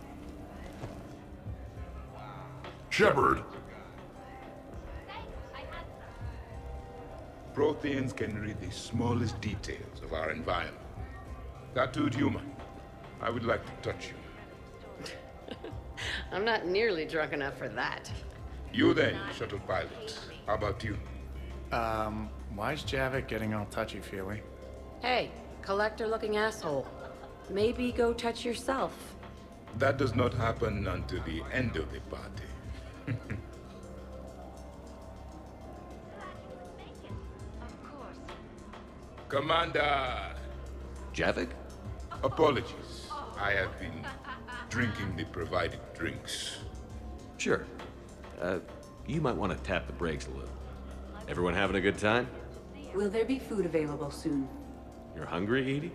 Speaker 10: Shepard!
Speaker 13: Protheans can read the smallest details of our environment. Tattooed human, I would like to touch you.
Speaker 25: I'm not nearly drunk enough for that.
Speaker 13: You then, shuttle pilot. How about you?
Speaker 20: Why's Javik getting all touchy-feely?
Speaker 25: Hey, collector-looking asshole. Maybe go touch yourself.
Speaker 13: That does not happen until the end of the party. Commander!
Speaker 2: Javik?
Speaker 13: Apologies. I have been drinking the provided drinks.
Speaker 2: Sure. You might want to tap the brakes a little. Everyone having a good time?
Speaker 16: Will there be food available soon?
Speaker 2: You're hungry, Edie?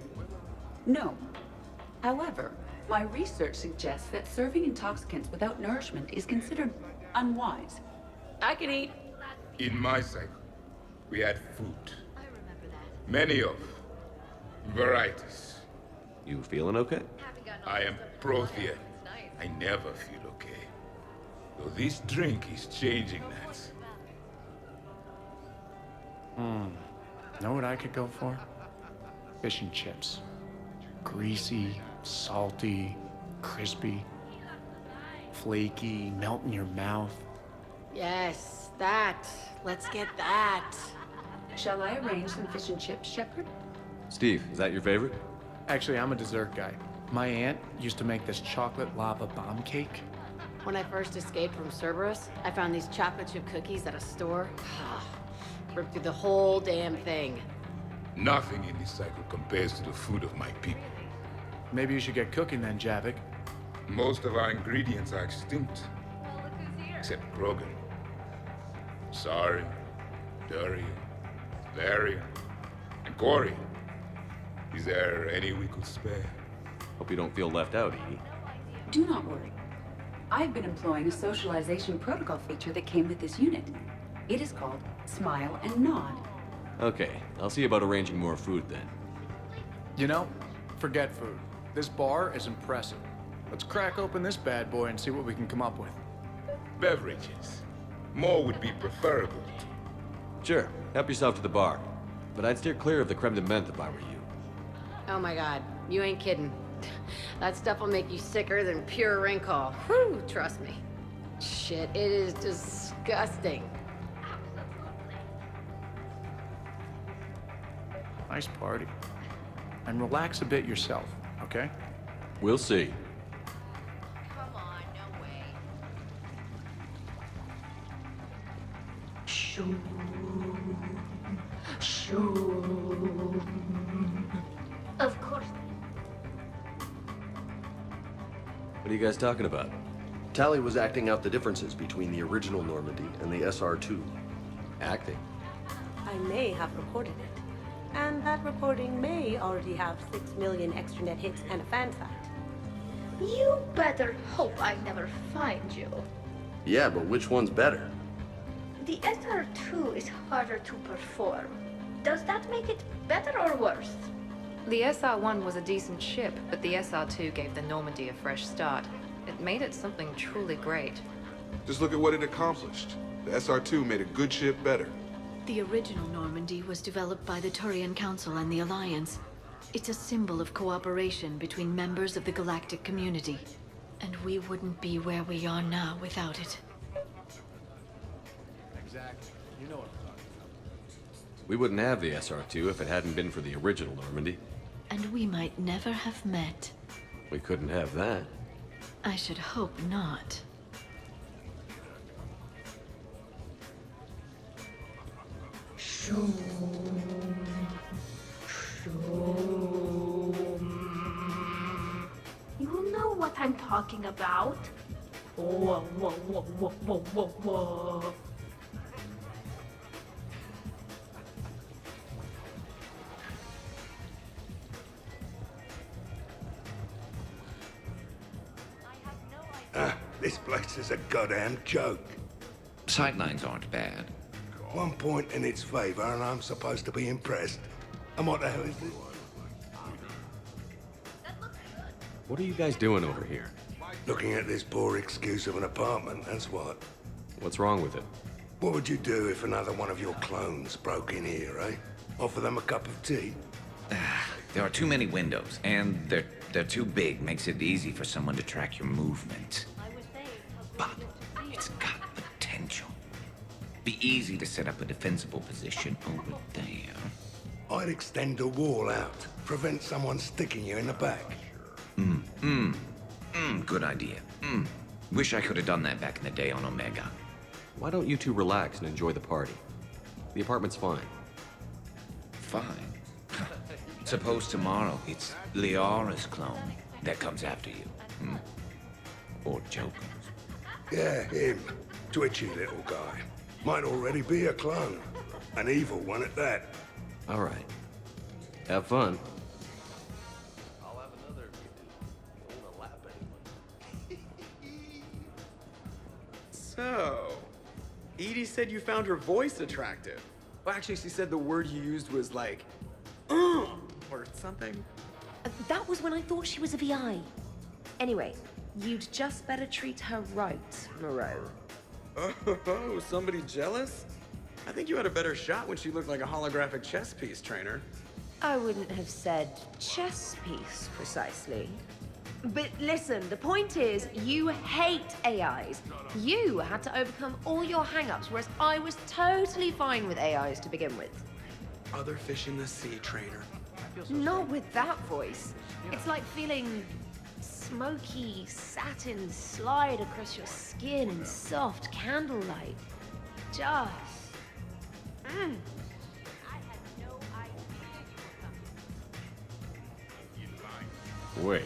Speaker 16: No. However, my research suggests that serving intoxicants without nourishment is considered unwise.
Speaker 25: I can eat.
Speaker 13: In my cycle, we had food. Many of varieties.
Speaker 2: You feeling okay?
Speaker 13: I am Prothean. I never feel okay. Though this drink is changing that.
Speaker 20: Know what I could go for? Fish and chips. Greasy, salty, crispy, flaky, melt in your mouth.
Speaker 25: Yes, that. Let's get that.
Speaker 16: Shall I arrange some fish and chips, Shepard?
Speaker 2: Steve, is that your favorite?
Speaker 20: Actually, I'm a dessert guy. My aunt used to make this chocolate lava bomb cake.
Speaker 25: When I first escaped from Cerberus, I found these chocolate chip cookies at a store. Ripped through the whole damn thing.
Speaker 13: Nothing in this cycle compares to the food of my people.
Speaker 20: Maybe you should get cooking then, Javik.
Speaker 13: Most of our ingredients are extinct. Except Krogan. Sorry, Durian, Larian, and Corian. Is there any we could spare?
Speaker 2: Hope you don't feel left out, Edie.
Speaker 16: Do not worry. I've been employing a socialization protocol feature that came with this unit. It is called Smile and Nod.
Speaker 2: Okay, I'll see about arranging more food then.
Speaker 20: You know, forget food. This bar is impressive. Let's crack open this bad boy and see what we can come up with.
Speaker 13: Beverages. More would be preferable.
Speaker 2: Sure, help yourself to the bar. But I'd steer clear of the creme de menthe if I were you.
Speaker 25: Oh my god, you ain't kidding. That stuff will make you sicker than pure wrinkle. Whew, trust me. Shit, it is disgusting.
Speaker 20: Nice party. And relax a bit yourself, okay?
Speaker 2: We'll see.
Speaker 25: Come on, no way.
Speaker 14: Shoo. Of course.
Speaker 2: What are you guys talking about?
Speaker 17: Tally was acting out the differences between the original Normandy and the SR2.
Speaker 2: Acting?
Speaker 11: I may have recorded it. And that recording may already have 6 million extranet hits and a fan fact.
Speaker 14: You better hope I never find you.
Speaker 17: Yeah, but which one's better?
Speaker 14: The SR2 is harder to perform. Does that make it better or worse?
Speaker 18: The SR-1 was a decent ship, but the SR-2 gave the Normandy a fresh start. It made it something truly great.
Speaker 6: Just look at what it accomplished. The SR2 made a good ship better.
Speaker 19: The original Normandy was developed by the Turian Council and the Alliance. It's a symbol of cooperation between members of the galactic community. And we wouldn't be where we are now without it.
Speaker 20: Exactly. You know what I'm talking about.
Speaker 2: We wouldn't have the SR2 if it hadn't been for the original Normandy.
Speaker 19: And we might never have met.
Speaker 2: We couldn't have that.
Speaker 19: I should hope not.
Speaker 14: You know what I'm talking about? Whoa, whoa, whoa, whoa, whoa, whoa, whoa.
Speaker 8: This place is a goddamn joke.
Speaker 4: Sightlines aren't bad.
Speaker 8: One point in its favor, and I'm supposed to be impressed. And what the hell is this?
Speaker 2: What are you guys doing over here?
Speaker 8: Looking at this poor excuse of an apartment, that's what.
Speaker 2: What's wrong with it?
Speaker 8: What would you do if another one of your clones broke in here, eh? Offer them a cup of tea?
Speaker 4: There are too many windows, and they're too big. Makes it easy for someone to track your movement. But it's got potential. Be easy to set up a defensible position over there.
Speaker 8: I'd extend the wall out. Prevent someone sticking you in the back.
Speaker 4: Good idea. Wish I could have done that back in the day on Omega.
Speaker 2: Why don't you two relax and enjoy the party? The apartment's fine.
Speaker 4: Fine. Suppose tomorrow it's Liara's clone that comes after you. Or Joker's.
Speaker 8: Yeah, him. Twitchy little guy. Might already be a clone. An evil one at that.
Speaker 2: All right. Have fun.
Speaker 5: So, Edie said you found her voice attractive. Well, actually, she said the word you used was like, or something.
Speaker 3: That was when I thought she was a VI. Anyway, you'd just better treat her right, Moreau.
Speaker 5: Oh, somebody jealous? I think you had a better shot when she looked like a holographic chess piece, trainer.
Speaker 3: I wouldn't have said chess piece, precisely. But listen, the point is, you hate AIs. You had to overcome all your hang-ups, whereas I was totally fine with AIs to begin with.
Speaker 5: Other fish in the sea, trainer.
Speaker 3: Not with that voice. It's like feeling smoky satin slide across your skin in soft candlelight. Just...
Speaker 2: Wait.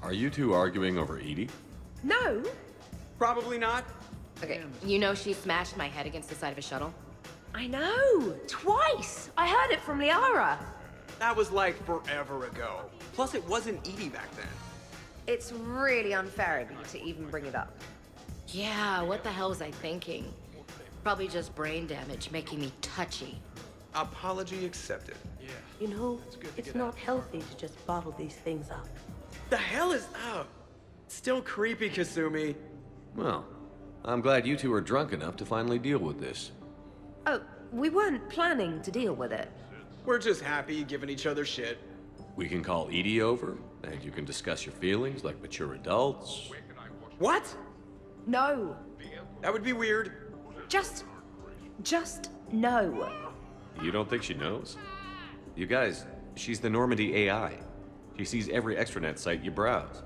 Speaker 2: Are you two arguing over Edie?
Speaker 3: No.
Speaker 5: Probably not.
Speaker 25: Okay, you know she smashed my head against the side of a shuttle?
Speaker 3: I know! Twice! I heard it from Liara.
Speaker 5: That was like forever ago. Plus, it wasn't Edie back then.
Speaker 3: It's really unfair of you to even bring it up.
Speaker 25: Yeah, what the hell was I thinking? Probably just brain damage making me touchy.
Speaker 5: Apology accepted. Yeah.
Speaker 11: You know, it's not healthy to just bottle these things up.
Speaker 5: The hell is up? Still creepy, Kasumi.
Speaker 2: Well, I'm glad you two are drunk enough to finally deal with this.
Speaker 3: Oh, we weren't planning to deal with it.
Speaker 5: We're just happy giving each other shit.
Speaker 2: We can call Edie over, and you can discuss your feelings like mature adults.
Speaker 5: What?
Speaker 3: No.
Speaker 5: That would be weird.
Speaker 3: Just no.
Speaker 2: You don't think she knows? You guys, she's the Normandy AI. She sees every extranet site you browse.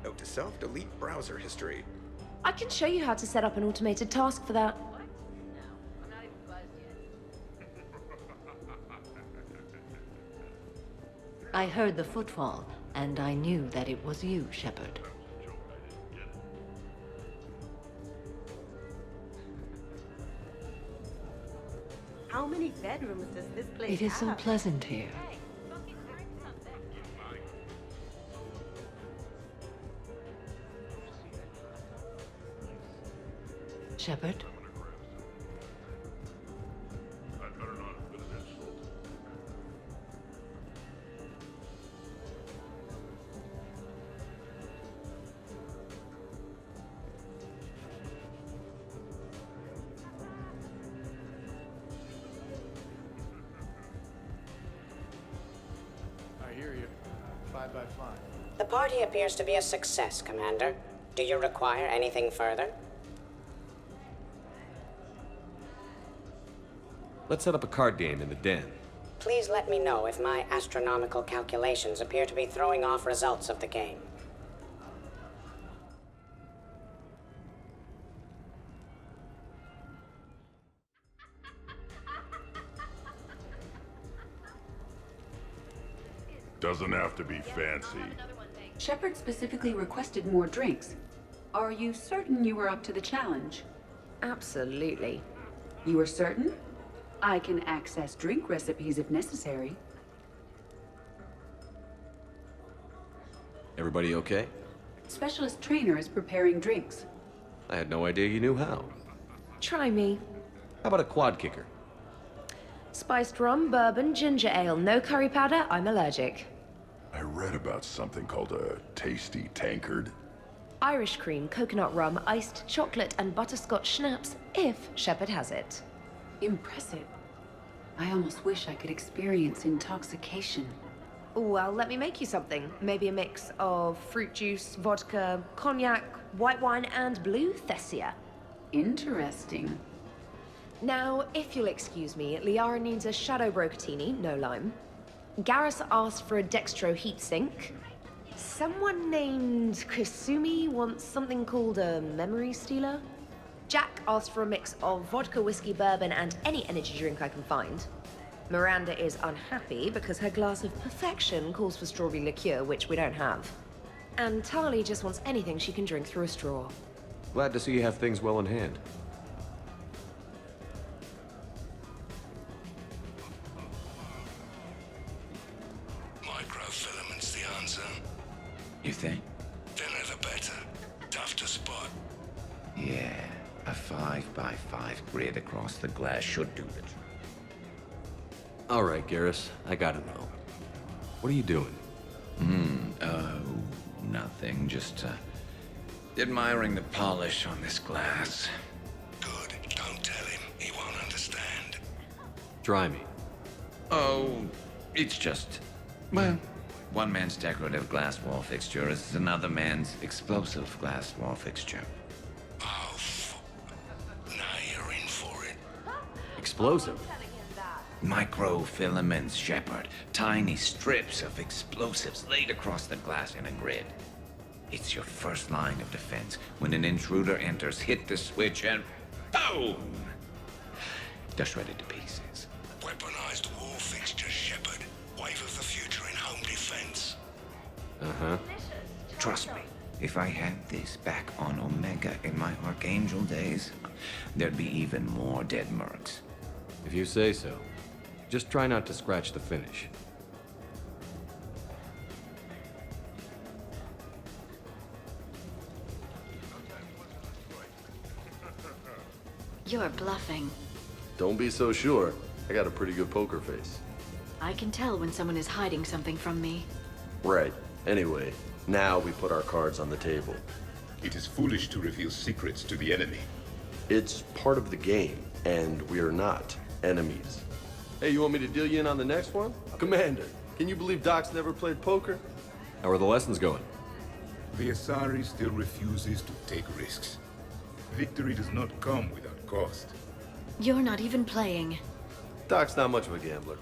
Speaker 5: Note to self, delete browser history.
Speaker 3: I can show you how to set up an automated task for that.
Speaker 1: I heard the footfall, and I knew that it was you, Shepard.
Speaker 11: How many bedrooms does this place have?
Speaker 1: It is so pleasant here. Shepard?
Speaker 20: I hear you. 5 by 5.
Speaker 9: The party appears to be a success, Commander. Do you require anything further?
Speaker 2: Let's set up a card game in the den.
Speaker 9: Please let me know if my astronomical calculations appear to be throwing off results of the game.
Speaker 10: Doesn't have to be fancy.
Speaker 16: Shepard specifically requested more drinks. Are you certain you were up to the challenge?
Speaker 3: Absolutely.
Speaker 16: You are certain? I can access drink recipes if necessary.
Speaker 2: Everybody okay?
Speaker 16: Specialist trainer is preparing drinks.
Speaker 2: I had no idea you knew how.
Speaker 3: Try me.
Speaker 2: How about a quad kicker?
Speaker 3: Spiced rum, bourbon, ginger ale, no curry powder, I'm allergic.
Speaker 10: I read about something called a tasty tankard.
Speaker 3: Irish cream, coconut rum, iced chocolate, and butterscotch schnapps, if Shepard has it.
Speaker 16: Impressive. I almost wish I could experience intoxication.
Speaker 3: Well, let me make you something. Maybe a mix of fruit juice, vodka, cognac, white wine, and blue Thessia.
Speaker 16: Interesting.
Speaker 3: Now, if you'll excuse me, Liara needs a shadow brocatini, no lime. Garrus asked for a dextro heatsink. Someone named Kasumi wants something called a memory stealer. Jack asked for a mix of vodka, whiskey, bourbon, and any energy drink I can find. Miranda is unhappy because her glass of perfection calls for strawberry liqueur, which we don't have. And Tali just wants anything she can drink through a straw.
Speaker 2: Glad to see you have things well in hand.
Speaker 8: Microfilament's the answer.
Speaker 4: You think?
Speaker 8: Thinner the better. Tough to spot.
Speaker 4: Yeah, a 5x5 grid across the glass should do the trick.
Speaker 2: All right, Garrus, I gotta know. What are you doing?
Speaker 4: Nothing. Just, admiring the polish on this glass.
Speaker 8: Good. Don't tell him. He won't understand.
Speaker 2: Try me.
Speaker 4: Oh, it's just... Well, one man's decorative glass wall fixture is another man's explosive glass wall fixture.
Speaker 8: Oh, now you're in for it.
Speaker 2: Explosive?
Speaker 4: Microfilaments, Shepard. Tiny strips of explosives laid across the glass in a grid. It's your first line of defense. When an intruder enters, hit the switch and boom! They're shredded to pieces.
Speaker 8: Weaponized wall fixtures, Shepard. Wave of the future in home defense.
Speaker 2: Uh-huh.
Speaker 4: Trust me, if I had this back on Omega in my Archangel days, there'd be even more dead mercs.
Speaker 2: If you say so. Just try not to scratch the finish.
Speaker 19: You're bluffing.
Speaker 17: Don't be so sure. I got a pretty good poker face.
Speaker 19: I can tell when someone is hiding something from me.
Speaker 17: Right. Anyway, now we put our cards on the table.
Speaker 13: It is foolish to reveal secrets to the enemy.
Speaker 17: It's part of the game, and we're not enemies. Hey, you want me to deal you in on the next one? Commander, can you believe Doc's never played poker?
Speaker 2: How are the lessons going?
Speaker 13: The Asari still refuses to take risks. Victory does not come without cost.
Speaker 19: You're not even playing.
Speaker 17: Doc's not much of a gambler.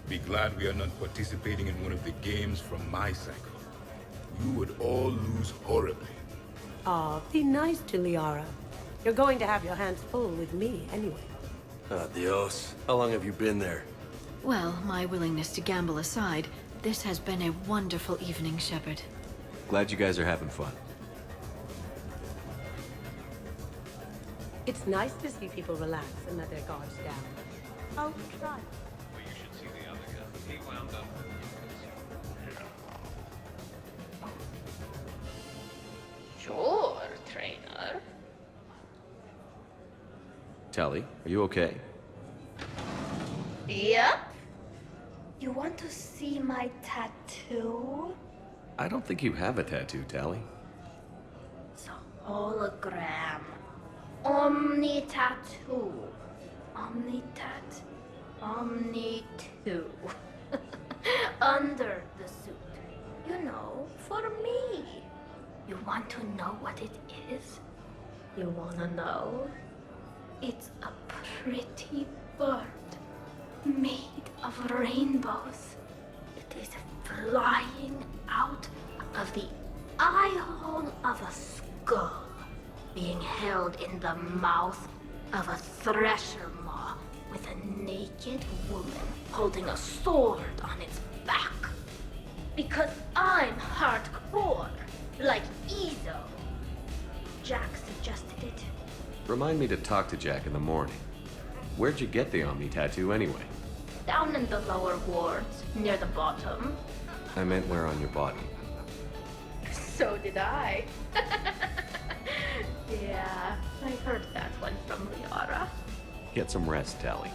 Speaker 13: Be glad we are not participating in one of the games from my cycle. You would all lose horribly.
Speaker 11: Aw, be nice to Liara. You're going to have your hands full with me anyway.
Speaker 17: Adios. How long have you been there?
Speaker 19: Well, my willingness to gamble aside, this has been a wonderful evening, Shepard.
Speaker 2: Glad you guys are having fun.
Speaker 11: It's nice to see people relax and let their guards down. I'll try.
Speaker 7: Well, you should see the other guy. He wound up.
Speaker 15: Sure, trainer.
Speaker 2: Tali, are you okay?
Speaker 15: Yep. You want to see my tattoo?
Speaker 2: I don't think you have a tattoo, Tali.
Speaker 15: It's a hologram. Omni tattoo. Omni tat. Omni 2. Under the suit. You know, for me. You want to know what it is? You wanna know? It's a pretty bird made of rainbows. It is flying out of the eye hole of a skull, being held in the mouth of a thresher maw with a naked woman holding a sword on its back. Because I'm hardcore, like Ezo. Jack suggested it.
Speaker 2: Remind me to talk to Jack in the morning. Where'd you get the Omni tattoo anyway?
Speaker 15: Down in the lower wards, near the bottom.
Speaker 2: I meant where on your body.
Speaker 15: So did I. Yeah, I heard that one from Liara.
Speaker 2: Get some rest, Tally.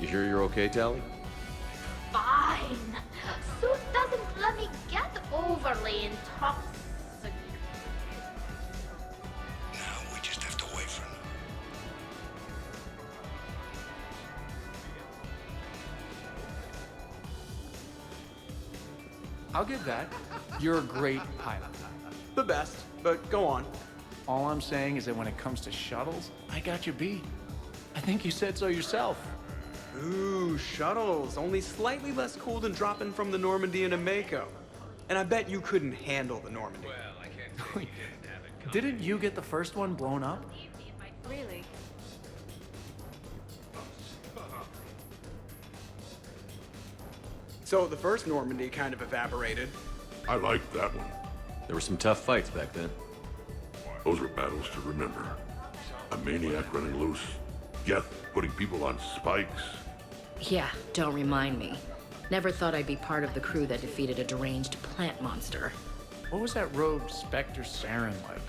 Speaker 2: You sure you're okay, Tally?
Speaker 15: Fine. Suit doesn't let me get overly intoxicated.
Speaker 8: Now we just have to wait for him.
Speaker 20: I'll give that. You're a great pilot.
Speaker 5: The best, but go on.
Speaker 20: All I'm saying is that when it comes to shuttles, I got you beat. I think you said so yourself.
Speaker 5: Ooh, shuttles. Only slightly less cool than dropping from the Normandy into Mako. And I bet you couldn't handle the Normandy.
Speaker 7: Well, I can't say you didn't have it.
Speaker 20: Didn't you get the first one blown up?
Speaker 18: Really?
Speaker 5: So the first Normandy kind of evaporated.
Speaker 10: I liked that one.
Speaker 2: There were some tough fights back then.
Speaker 10: Those were battles to remember. A maniac running loose. Geth putting people on spikes.
Speaker 12: Yeah, don't remind me. Never thought I'd be part of the crew that defeated a deranged plant monster.
Speaker 20: What was that rogue Spectre Saren like?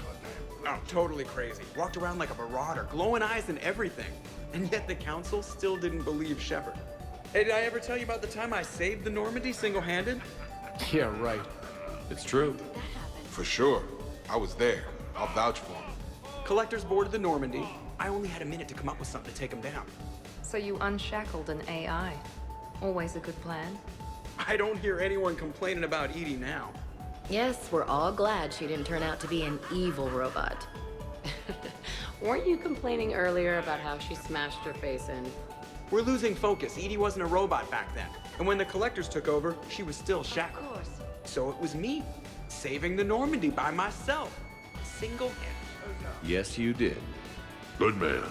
Speaker 5: Oh, totally crazy. Walked around like a marauder, glowing eyes and everything. And yet the Council still didn't believe Shepard. Hey, did I ever tell you about the time I saved the Normandy single-handed?
Speaker 20: Yeah, right.
Speaker 2: It's true.
Speaker 6: For sure. I was there. I'll vouch for him.
Speaker 5: Collectors boarded the Normandy. I only had a minute to come up with something to take them down.
Speaker 18: So you unshackled an AI. Always a good plan.
Speaker 5: I don't hear anyone complaining about Edie now.
Speaker 12: Yes, we're all glad she didn't turn out to be an evil robot. Weren't you complaining earlier about how she smashed her face in?
Speaker 5: We're losing focus. Edie wasn't a robot back then. And when the Collectors took over, she was still shackled.
Speaker 12: Of course.
Speaker 5: So it was me, saving the Normandy by myself. Single-handed.
Speaker 2: Yes, you did.
Speaker 10: Good man.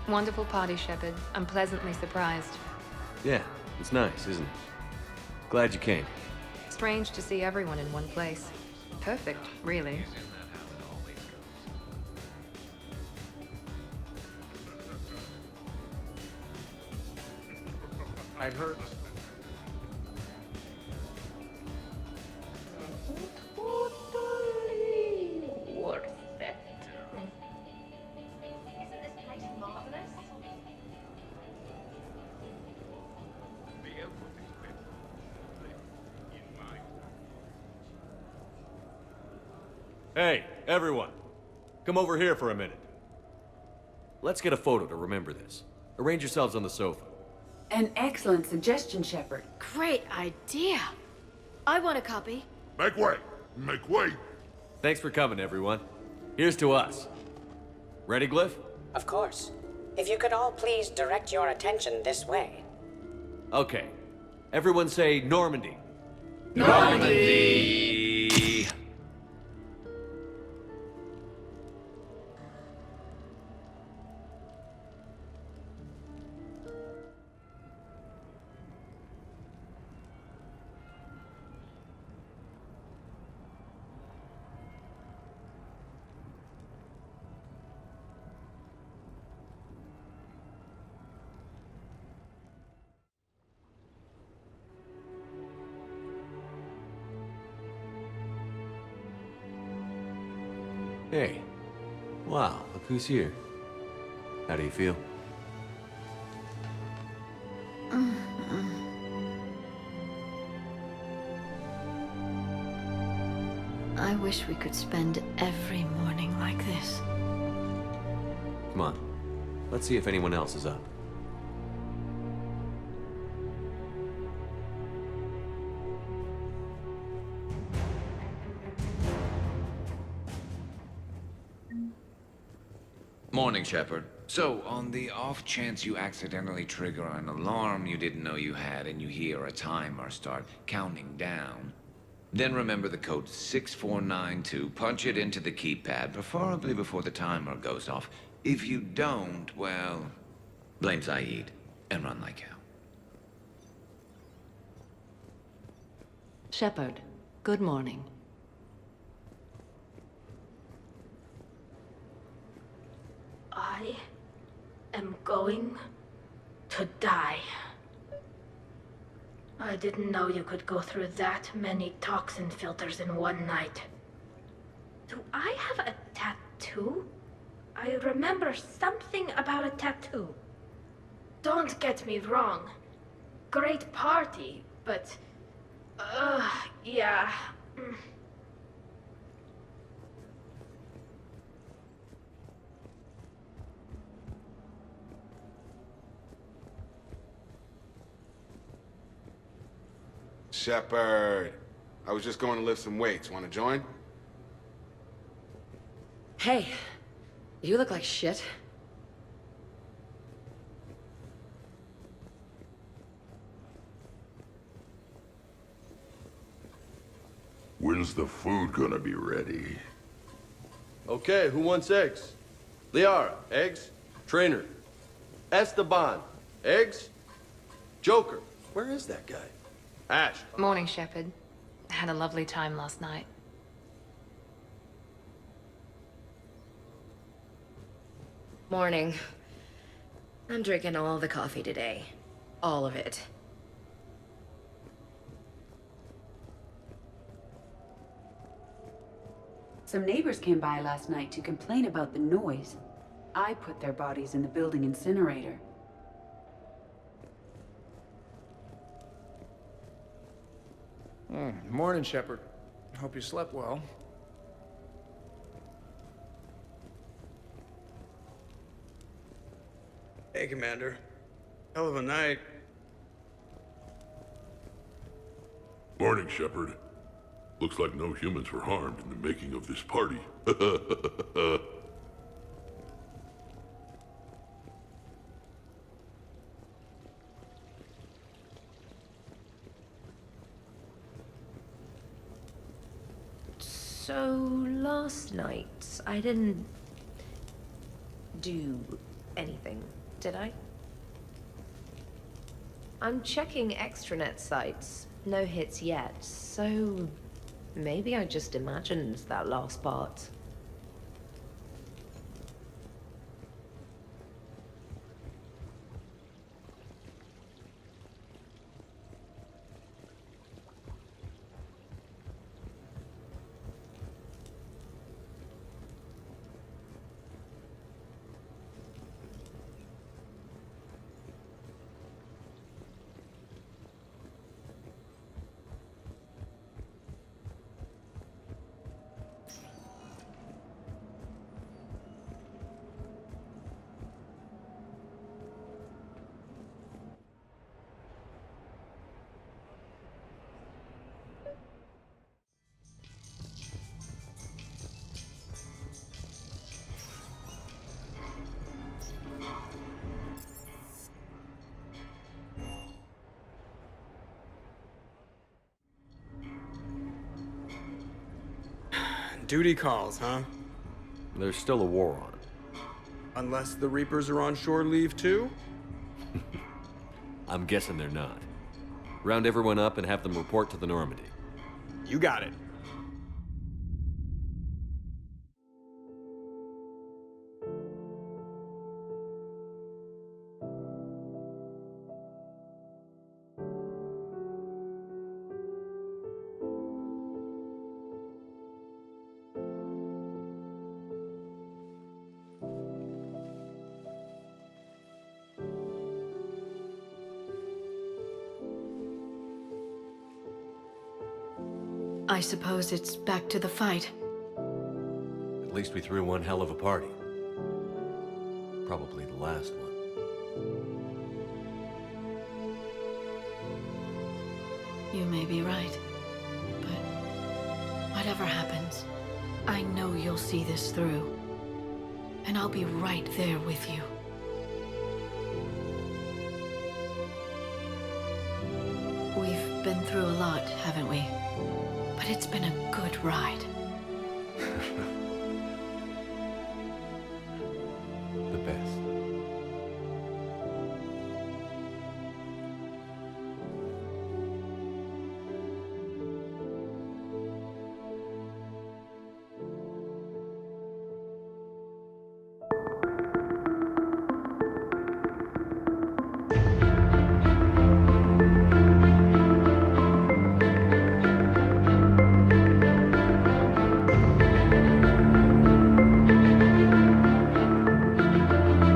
Speaker 18: Wonderful party, Shepard. I'm pleasantly surprised.
Speaker 2: Yeah, it's nice, isn't it? Glad you came.
Speaker 18: Strange to see everyone in one place. Perfect, really.
Speaker 20: I've heard.
Speaker 15: Totally worth it.
Speaker 2: Hey, everyone. Come over here for a minute. Let's get a photo to remember this. Arrange yourselves on the sofa.
Speaker 16: An excellent suggestion, Shepard.
Speaker 19: Great idea. I want a copy.
Speaker 10: Make way! Make way!
Speaker 2: Thanks for coming, everyone. Here's to us. Ready, Glyph?
Speaker 9: Of course. If you could all please direct your attention this way.
Speaker 2: Okay. Everyone say Normandy.
Speaker 4: Normandy!
Speaker 2: Hey. Wow, look who's here. How do you feel?
Speaker 19: I wish we could spend every morning like this.
Speaker 2: Come on. Let's see if anyone else is up.
Speaker 4: Morning, Shepard. So, on the off chance you accidentally trigger an alarm you didn't know you had and you hear a timer start counting down, then remember the code 6492, punch it into the keypad, preferably before the timer goes off. If you don't, well, blame Zaid and run like hell.
Speaker 1: Shepard, good morning.
Speaker 14: I am going to die. I didn't know you could go through that many toxin filters in one night. Do I have a tattoo? I remember something about a tattoo. Don't get me wrong. Great party, but... yeah.
Speaker 6: Shepard, I was just going to lift some weights. Want to join?
Speaker 12: Hey, you look like shit.
Speaker 10: When's the food gonna be ready?
Speaker 17: Okay, who wants eggs? Liara, eggs? Trainer. Esteban, eggs? Joker, where is that guy? Ash.
Speaker 18: Morning, Shepard. Had a lovely time last night.
Speaker 12: Morning. I'm drinking all the coffee today. All of it.
Speaker 16: Some neighbors came by last night to complain about the noise. I put their bodies in the building incinerator.
Speaker 20: Morning, Shepard. Hope you slept well.
Speaker 5: Hey, Commander. Hell of a night.
Speaker 10: Morning, Shepard. Looks like no humans were harmed in the making of this party.
Speaker 3: So, last night, I didn't do anything, did I? I'm checking extranet sites. No hits yet, so maybe I just imagined that last part.
Speaker 5: Duty calls, huh?
Speaker 2: There's still a war on.
Speaker 5: Unless the Reapers are on shore leave too?
Speaker 2: I'm guessing they're not. Round everyone up and have them report to the Normandy.
Speaker 5: You got it.
Speaker 19: I suppose it's back to the fight.
Speaker 2: At least we threw one hell of a party. Probably the last one.
Speaker 19: You may be right. But whatever happens, I know you'll see this through. And I'll be right there with you. We've been through a lot, haven't we? But it's been a good ride.